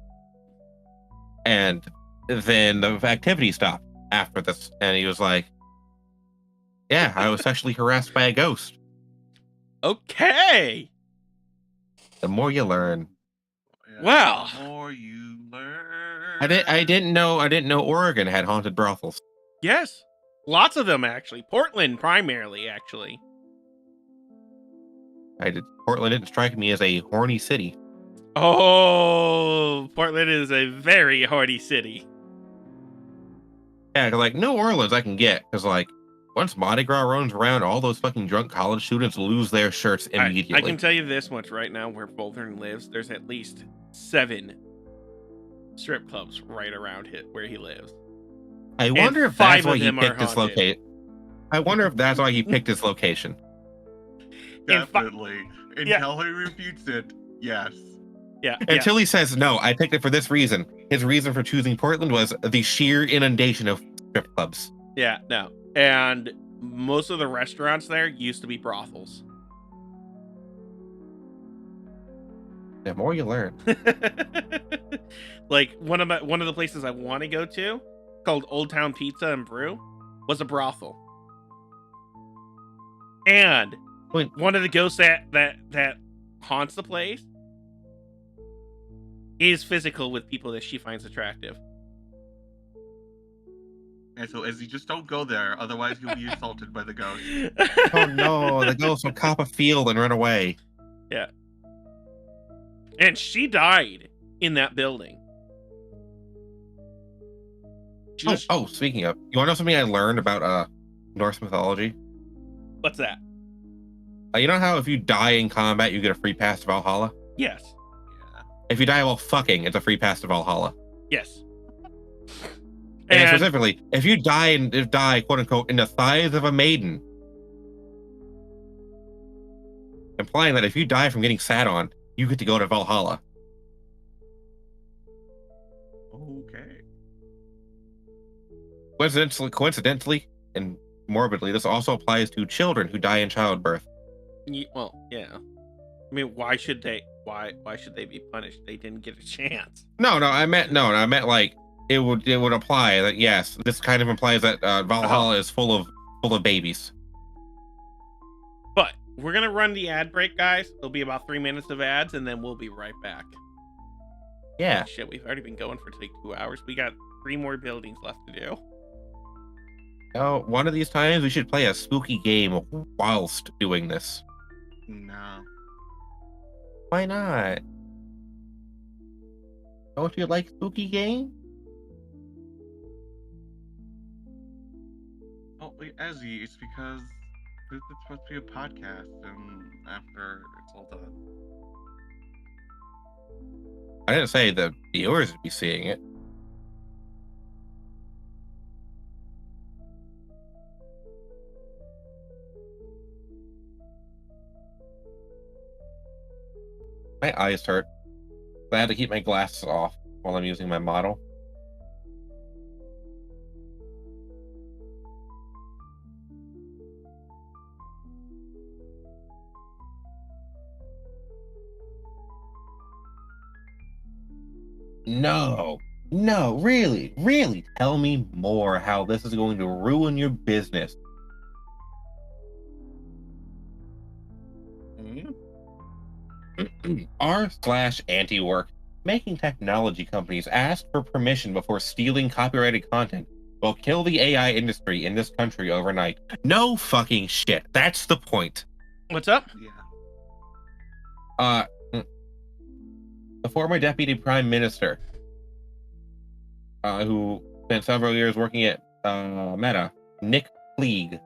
And then the activity stopped after this. And he was like, yeah, I was sexually harassed by a ghost. Okay. The more you learn. Yeah, Well. the more you learn. I didn't know Oregon had haunted brothels. Yes, lots of them actually. Portland primarily, actually. Portland didn't strike me as a horny city. Oh, Portland is a very hardy city. Yeah, 'cause, like New Orleans I can get, because like once Mardi Gras runs around, all those fucking drunk college students lose their shirts immediately. I can tell you this much right now: where Bolton lives, there's at least 7 strip clubs right around where he lives. I wonder if 5 that's of why he them are picked this haunted. location. I wonder if that's why he picked this location. And Definitely. Yeah. Until he refutes it, yes. Yeah. Until he says no, I picked it for this reason. His reason for choosing Portland was the sheer inundation of strip clubs. Yeah, no. And most of the restaurants there used to be brothels. The more you learn. Like one of the places I want to go to, called Old Town Pizza and Brew, was a brothel. And Wait. one of the ghosts that haunts the place is physical with people that she finds attractive. And so Izzy, just don't go there, otherwise you'll be assaulted by the ghost. Oh no, the ghost will cop a field and run away. And she died in that building. She was- Speaking of, you want to know something I learned about Norse mythology? What's that? You know how if you die in combat, you get a free pass to Valhalla? Yes. Yeah. If you die while fucking, it's a free pass to Valhalla. Yes. And specifically, if you die quote unquote in the thighs of a maiden, implying that if you die from getting sat on, you get to go to Valhalla. Okay. Coincidentally, and morbidly, this also applies to children who die in childbirth. Well, yeah. I mean, why should they? Why should they be punished? They didn't get a chance. No, I meant like it would apply that yes, this kind of implies that Valhalla is full of babies. But we're gonna run the ad break, guys. It'll be about 3 minutes of ads, and then we'll be right back. Yeah. Oh, shit, we've already been going for like 2 hours. We got 3 more buildings left to do. Oh, one of these times we should play a spooky game whilst doing this. No. Why not? Don't you like spooky game? Oh, wait, Ezzy, it's because it's supposed to be a podcast, and after it's all done. I didn't say the viewers would be seeing it. My eyes hurt. I had to keep my glasses off while I'm using my model. No, really. Tell me more how this is going to ruin your business. r/anti-work. Making technology companies ask for permission before stealing copyrighted content will kill the AI industry in this country overnight. No fucking shit. That's the point. What's up? Yeah. The former deputy prime minister, who spent several years working at Meta, Nick Clegg,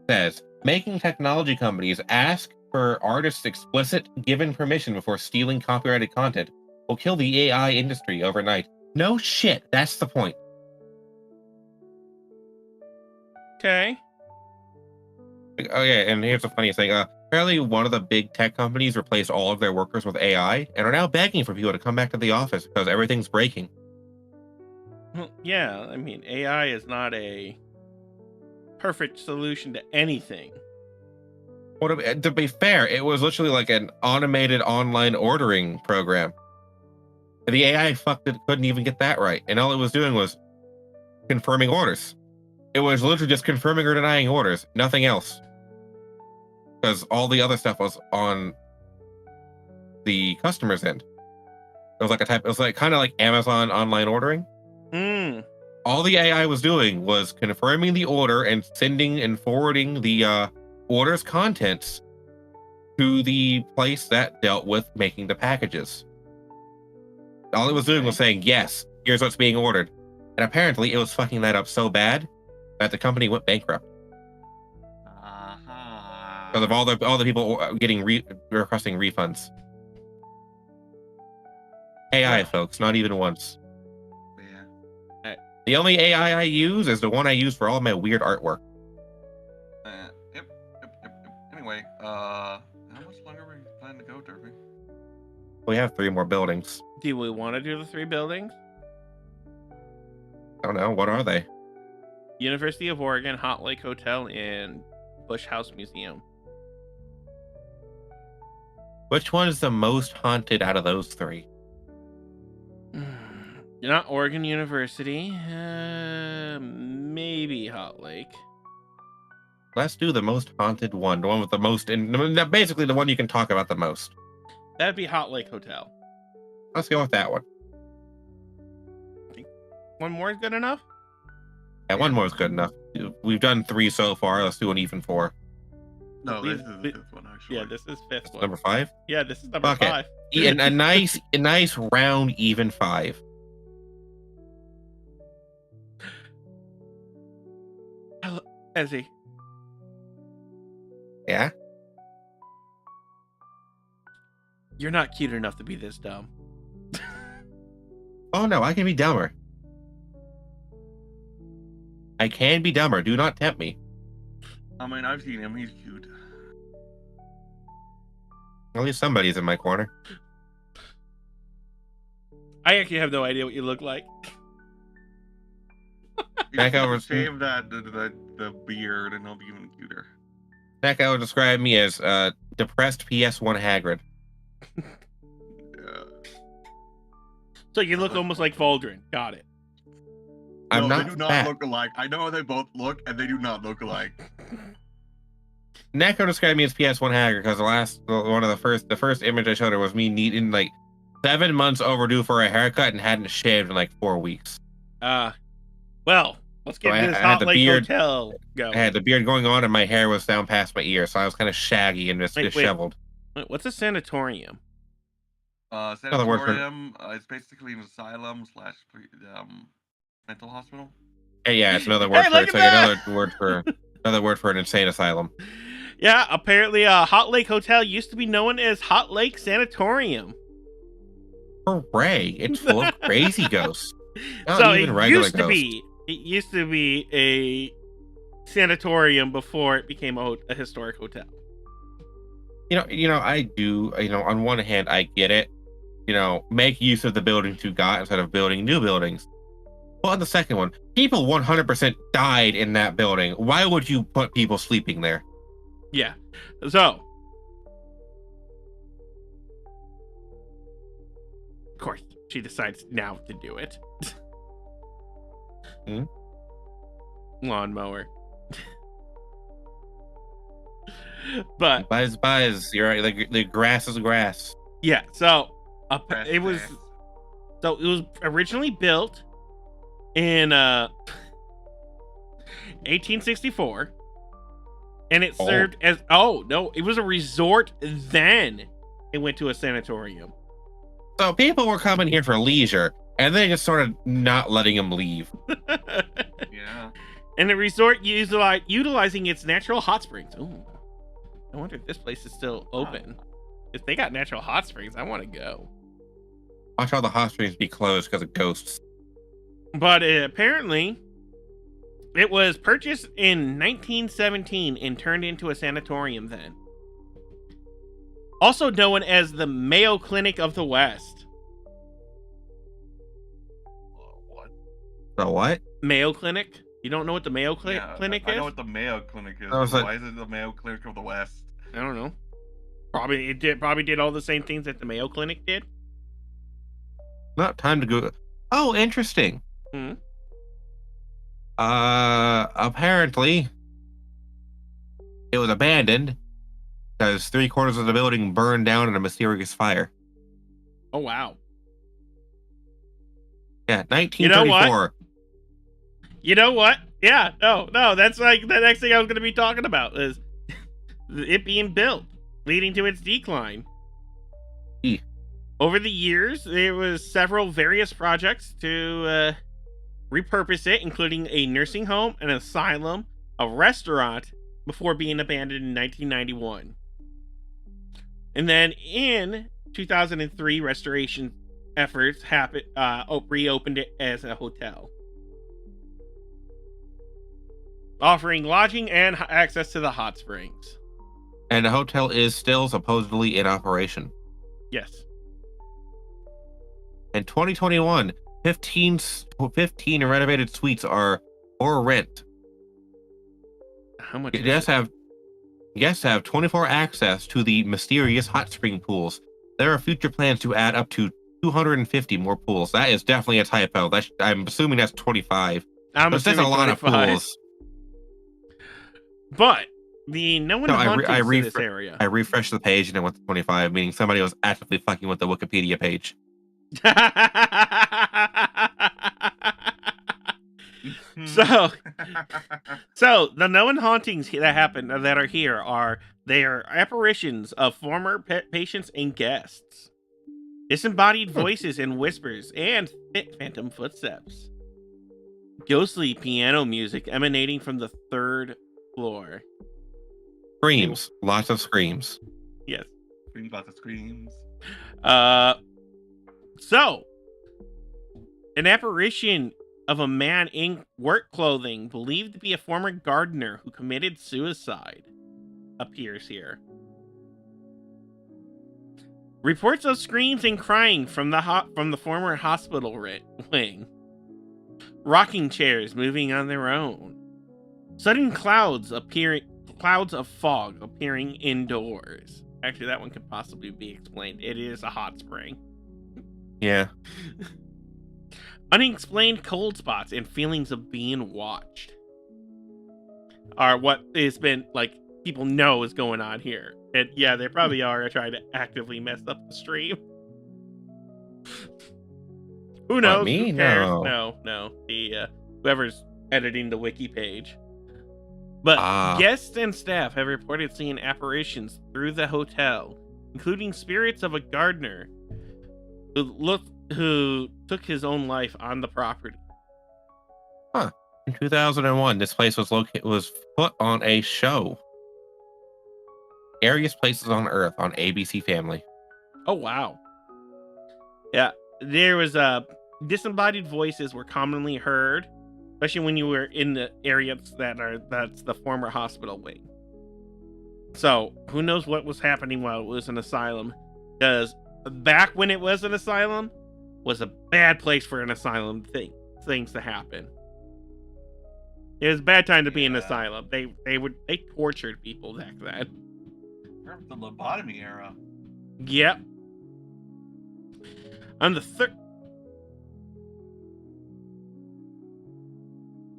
says making technology companies ask for artists explicit given permission before stealing copyrighted content will kill the AI industry overnight. No shit, that's the point. Okay. Oh yeah, and here's the funniest thing. Apparently one of the big tech companies replaced all of their workers with AI and are now begging for people to come back to the office because everything's breaking. Well, yeah, I mean, AI is not a perfect solution to anything. Well, to be fair, it was literally like an automated online ordering program. The AI couldn't even get that right, and all it was doing was confirming orders. It was literally just confirming or denying orders, nothing else. Because all the other stuff was on the customer's end. It was like kind of like Amazon online ordering. All the AI was doing was confirming the order and sending and forwarding the order's contents to the place that dealt with making the packages. All it was doing was saying, yes, here's what's being ordered. And apparently it was fucking that up so bad that the company went bankrupt. Because of all the people getting requesting refunds. AI, folks, not even once. Yeah. The only AI I use is the one I use for all of my weird artwork. Yep. Anyway, how much longer are we planning to go, Derby? We have 3 more buildings. Do we want to do the 3 buildings? I don't know. What are they? University of Oregon, Hot Lake Hotel, and Bush House Museum. Which one is the most haunted out of those 3? Not Oregon University. Maybe Hot Lake. Let's do the most haunted one. The one with the most... basically the one you can talk about the most. That'd be Hot Lake Hotel. Let's go with that one. One more is good enough? Yeah, one more is good enough. We've done 3 so far. Let's do an even 4. No, this is the 5th one, actually. Yeah, this is 5th one. Number 5? Yeah, this is number 5. A nice round even 5. Ezzy. Yeah? You're not cute enough to be this dumb. Oh no, I can be dumber. I can be dumber. Do not tempt me. I mean, I've seen him. He's cute. At least somebody's in my corner. I actually have no idea what you look like. That was shave the beard and he'll be even cuter. that guy would describe me as depressed PS1 Hagrid. So you look almost like Valdrin. Got it. I'm No, not they do not fat. look alike. I know how they both look, and they do not look alike. Neko described me as PS1 Hagrid because the first image I showed her was me needing like 7 months overdue for a haircut and hadn't shaved in like 4 weeks. Well, let's get So I this had Hot the Lake beard- Hotel going. I had the beard going on and my hair was down past my ear, so I was kind of shaggy and Wait. disheveled. Wait, what's a sanatorium? Another word for- Sanatorium. It's basically an asylum / mental hospital. Yeah, it's another word Hey, for look it's at like that! another word for an insane asylum. Yeah, apparently Hot Lake Hotel used to be known as Hot Lake Sanatorium. Hooray! It's full of crazy ghosts. Not So even it regular used to ghosts. be a sanatorium before it became a historic hotel. I do. On one hand, I get it. Make use of the buildings you got instead of building new buildings. But on the second one, people 100% died in that building. Why would you put people sleeping there? Yeah. So, of course, she decides now to do it. Hmm? Lawnmower. But Buzz. You're right. The grass is grass. yeah, so Grass it was grass. so it was originally built in 1864, and it Oh. served as it was a resort. Then it went to a sanatorium. So people were coming here for leisure, and they just started not letting them leave. Yeah. And the resort utilizing its natural hot springs. Ooh, I wonder if this place is still open. If they got natural hot springs, I want to go. Watch all the hot springs be closed because of ghosts. But apparently, it was purchased in 1917 and turned into a sanatorium then. Also known as the Mayo Clinic of the West. What? So what? Mayo Clinic? You don't know what the Mayo Clinic I is? know what the Mayo Clinic is. I was but like- why is it the Mayo Clinic of the West? I don't know. Probably did all the same things that the Mayo Clinic did. Not time to go. Oh, interesting. Hmm. Apparently, it was abandoned because 3/4 of the building burned down in a mysterious fire. Oh wow. Yeah, 1934. You know what? Yeah, no, that's like the next thing I was going to be talking about is it being built, leading to its decline. E. Over the years, there was several various projects to repurpose it, including a nursing home, an asylum, a restaurant, before being abandoned in 1991. And then in 2003, restoration efforts reopened it as a hotel, offering lodging and access to the hot springs. And the hotel is still supposedly in operation. Yes. In 2021, 15 renovated suites are for rent. How much? Guests have 24 access to the mysterious hot spring pools. There are future plans to add up to 250 more pools. That is definitely a typo. I'm assuming that's 25. I'm That's assuming a lot of 25. pools. But the no one No, I hauntings in this refre- area. I refreshed the page and it went to 25, meaning somebody was actively fucking with the Wikipedia page. So the known hauntings that happen that are here they are apparitions of former patients and guests, disembodied voices and whispers, and phantom footsteps. Ghostly piano music emanating from the 3rd floor. Screams. Lots of screams. Yes. Screams, lots of screams. So an apparition of a man in work clothing, believed to be a former gardener who committed suicide, appears here. Reports of screams and crying from the former hospital wing. Rocking chairs moving on their own. Sudden clouds of fog appearing indoors. Actually, that one could possibly be explained. It is a hot spring. Yeah. Unexplained cold spots and feelings of being watched are what has been like people know is going on here. And yeah, they probably are trying to actively mess up the stream. Who knows? me? Who cares? No. No. The whoever's editing the wiki page. But Ah. guests and staff have reported seeing apparitions through the hotel, including spirits of a gardener who took his own life on the property. In 2001, this place was put on a show. Scariest Places on Earth on ABC Family. Oh wow. Yeah, there was disembodied voices were commonly heard, especially when you were in the areas that's the former hospital wing. So who knows what was happening while it was an asylum? Because back when it was an asylum, was a bad place for an asylum things to happen. It was a bad time to be in an asylum. They tortured people back then. The lobotomy era. Yep. On the third.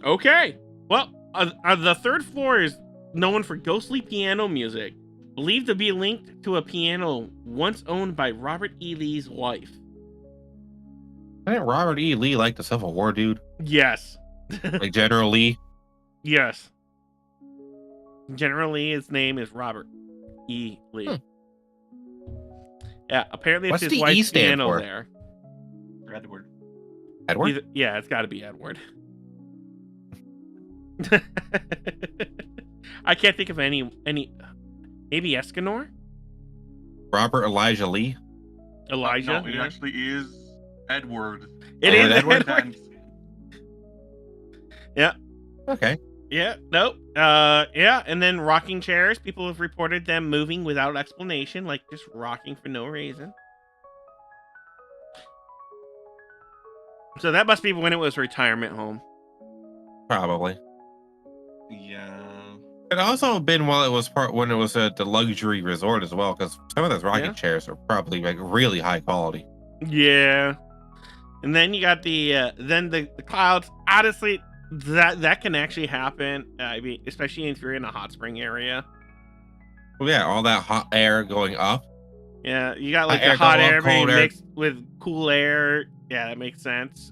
Okay. Well, the third floor is known for ghostly piano music, believed to be linked to a piano once owned by Robert E. Lee's wife. Didn't Robert E. Lee like the Civil War dude? Yes. Like General Lee? Yes. Generally, his name is Robert E. Lee. Yeah, apparently it's What's his the E wife's stand piano for? there. Edward. Edward? Yeah, it's got to be Edward. I can't think of any. Maybe Escanor? Robert Elijah Lee? Elijah? No, it actually is Edward. It is Edward? Edward. Yeah. Okay. Yeah. Nope. Yeah. And then rocking chairs. People have reported them moving without explanation, like just rocking for no reason. So that must be when it was retirement home. Probably. Yeah. It also been while it was when it was at the luxury resort as well, because some of those rocking chairs are probably like really high quality. Yeah. And then you got the clouds. Honestly, that can actually happen. I mean, especially if you're in a hot spring area. Well, yeah, all that hot air going up. Yeah, you got like Hot air the hot going up, air being cold air. mixed with cool air. Yeah, that makes sense.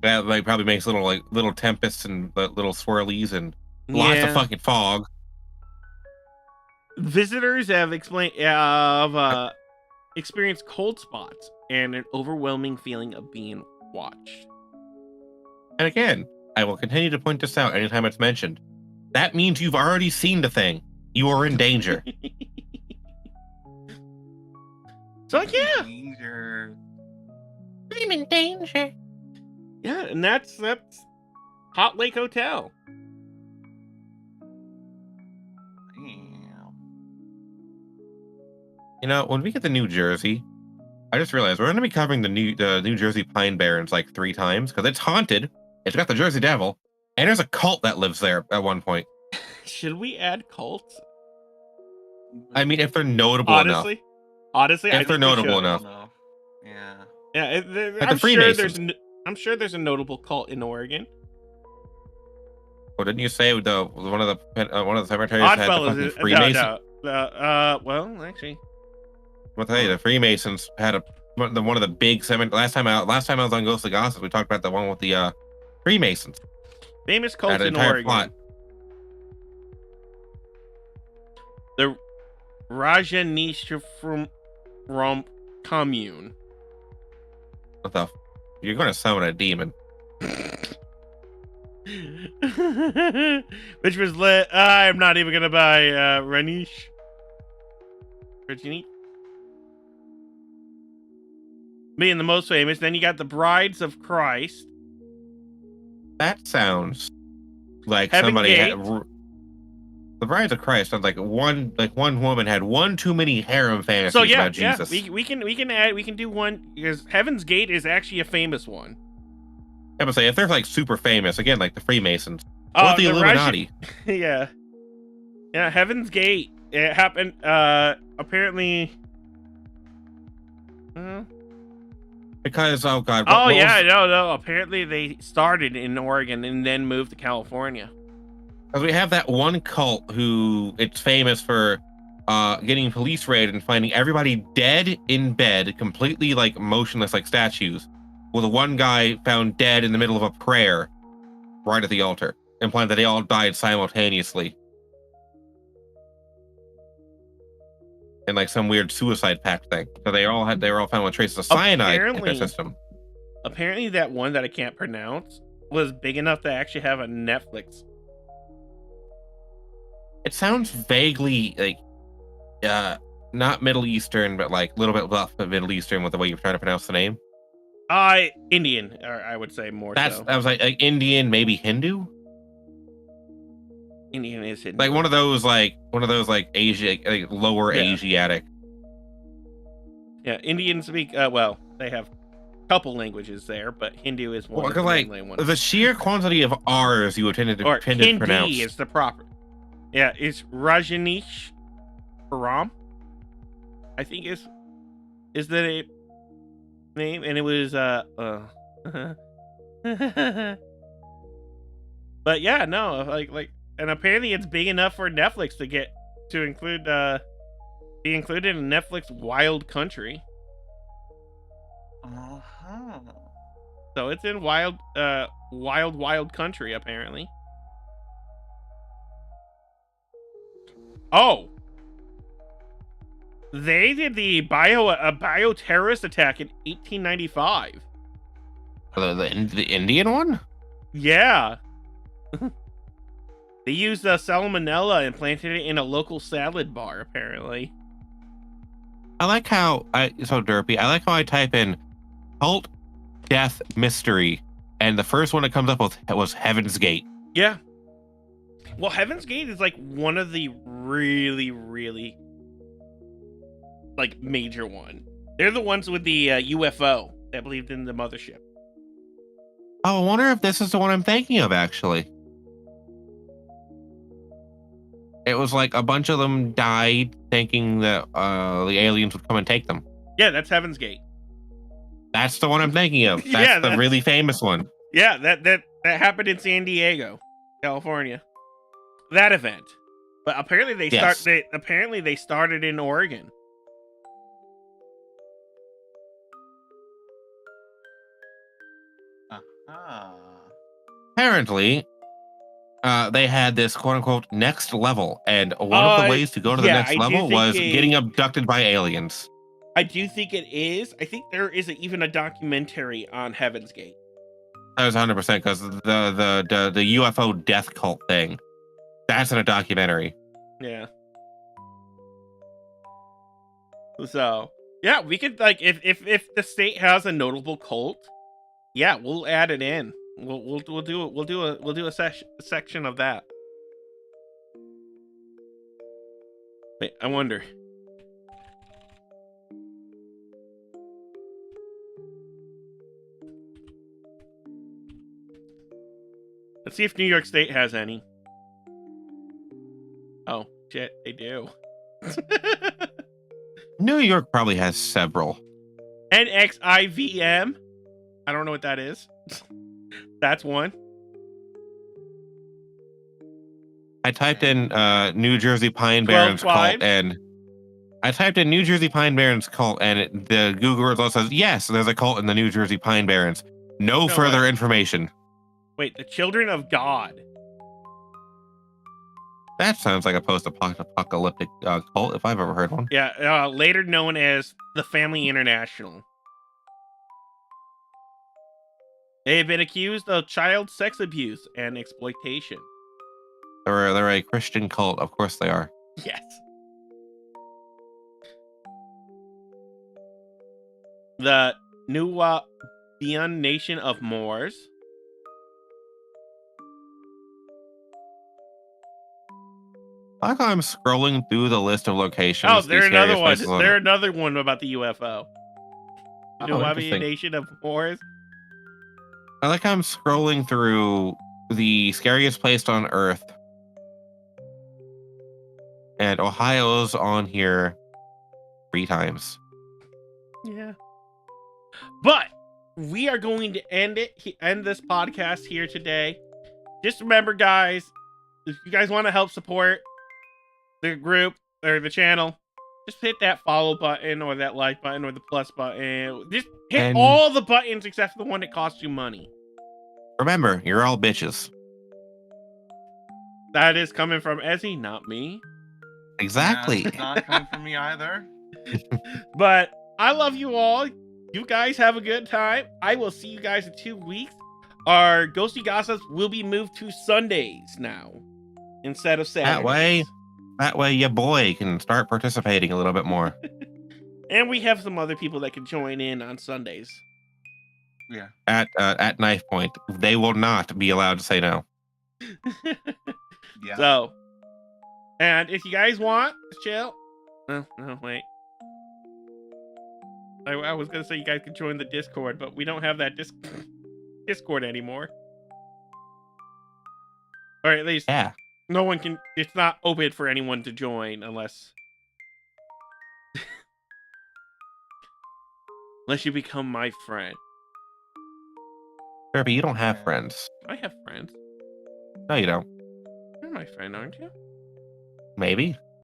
That like probably makes little tempests and little swirlies and lots of fucking fog. Visitors have experienced cold spots and an overwhelming feeling of being watched. And again, I will continue to point this out anytime it's mentioned. That means you've already seen the thing. You are in danger. So yeah, Danger. I'm in danger. yeah, and that's Hot Lake Hotel. Damn. You know, when we get to New Jersey, I just realized we're going to be covering the New Jersey Pine Barrens like 3 times because it's haunted. It's got the Jersey Devil, and there's a cult that lives there at one point. Should we add cults? I mean, if they're notable enough. Honestly, If they're notable enough. Yeah. Yeah, Like the Freemasons. I'm sure there's a notable cult in Oregon. Well, didn't you say one of the cemeteries had the Oddfellows. fucking Freemasons? Well, actually, I'll tell you, the Freemasons had one of the big cemeteries. Last time I was on Ghostly Gossips, we talked about the one with the Freemasons. famous cults Had an in entire Oregon. plot. The Rajanishram commune. What the? You're going to summon a demon. Which was lit. I'm not even gonna buy Ranish. Virginie. Being the most famous. Then you got the Brides of Christ. That sounds like Heaven somebody Gate. had. The Brides of Christ sounds like one woman had one too many harem fantasies So yeah, about Jesus. we can do one because Heaven's Gate is actually a famous one. I'm gonna say if they're like super famous, again, like the Freemasons or Oh, the Illuminati. Yeah. Yeah, Heaven's Gate. It happened, apparently... Because oh god, Oh, yeah, no. Apparently they started in Oregon and then moved to California. because we have that one cult who it's famous for getting police raid and finding everybody dead in bed, completely like motionless like statues, with one guy found dead in the middle of a prayer right at the altar, implying that they all died simultaneously. In like some weird suicide pact thing. So they were all found with traces of cyanide in their Apparently- system. Apparently that one that I can't pronounce was big enough to actually have a Netflix. It sounds vaguely like not Middle Eastern, but like a little bit left of Middle Eastern with the way you're trying to pronounce the name. Indian, or I would say more so. I was like Indian, maybe Hindu? Indian is hidden. Like one of those Asia, like lower Yeah. Asiatic. Yeah, Indians speak, well, they have a couple languages there, but Hindu is one Well, of the 'cause, like, mainland ones. the sheer quantity of R's you tend to Or Hindi pronounce. is the proper. Yeah, it's Rajneesh Param. I think is the name, and it was but yeah, no, like, and apparently it's big enough for Netflix to include be included in Netflix Wild Country. Uh-huh. So it's in wild country apparently. Oh, they did a bioterrorist attack in 1895. The Indian one? Yeah. They used salmonella and planted it in a local salad bar, apparently. I like how so derpy. I like how I type in cult death mystery, and the first one that comes up was Heaven's Gate. Yeah. Well, Heaven's Gate is like one of the really, really like major one. They're the ones with the UFO that believed in the mothership. Oh, I wonder if this is the one I'm thinking of, actually. It was like a bunch of them died thinking that the aliens would come and take them. Yeah, that's Heaven's Gate. That's the one I'm thinking of. That's Yeah, the really famous one. Yeah, that happened in San Diego, California. That event. But apparently they started in Oregon. Ah. Apparently, they had this quote unquote next level, and one of the ways to go to the yeah, next I do level think was they- getting abducted by aliens. I do think it is. I think there is even a documentary on Heaven's Gate. That was 100% because the UFO death cult thing. That's in a documentary. Yeah. So yeah, we could like if the state has a notable cult, yeah, we'll add it in. We'll do a section of that. Wait, I wonder. Let's see if New York State has any. Oh, shit, they do. New York probably has several. NXIVM. I don't know what that is. That's one. I typed in New Jersey Pine 12 Barrens cult, tribes? and I typed in New Jersey Pine Barrens cult, and the Google result says yes, there's a cult in the New Jersey Pine Barrens. No further way. information. Wait, the Children of God. That sounds like a post-apocalyptic cult, if I've ever heard one. Yeah, later known as the Family International. They have been accused of child sex abuse and exploitation. They're a Christian cult, of course they are. Yes. The Nubian Nation of Moors. I like how I'm scrolling through the list of locations. Oh, they're these another various one. places on They're it. another one about the UFO. Oh, Nubian interesting. Nation of Moors. I like how I'm scrolling through the scariest place on Earth, and Ohio's on here 3 times. Yeah. But we are going to end this podcast here today. Just remember, guys, if you guys want to help support the group or the channel, just hit that follow button or that like button or the plus button. Just hit And- all the buttons except for the one that costs you money. Remember, you're all bitches. That is coming from Ezzy, not me. Exactly. Yeah, it's not coming from me either. But I love you all. You guys have a good time. I will see you guys in 2 weeks. Our Ghosty Gossips will be moved to Sundays now instead of Saturdays. That way your boy can start participating a little bit more. And we have some other people that can join in on Sundays. Yeah. At knife point, they will not be allowed to say no. Yeah. So, and if you guys want, chill. No, wait. I was gonna say you guys could join the Discord, but we don't have that Discord anymore. Or at least Yeah. no one can. It's not open for anyone to join unless you become my friend. Kirby, you don't have friends. I have friends. No, you don't. You're my friend, aren't you? Maybe.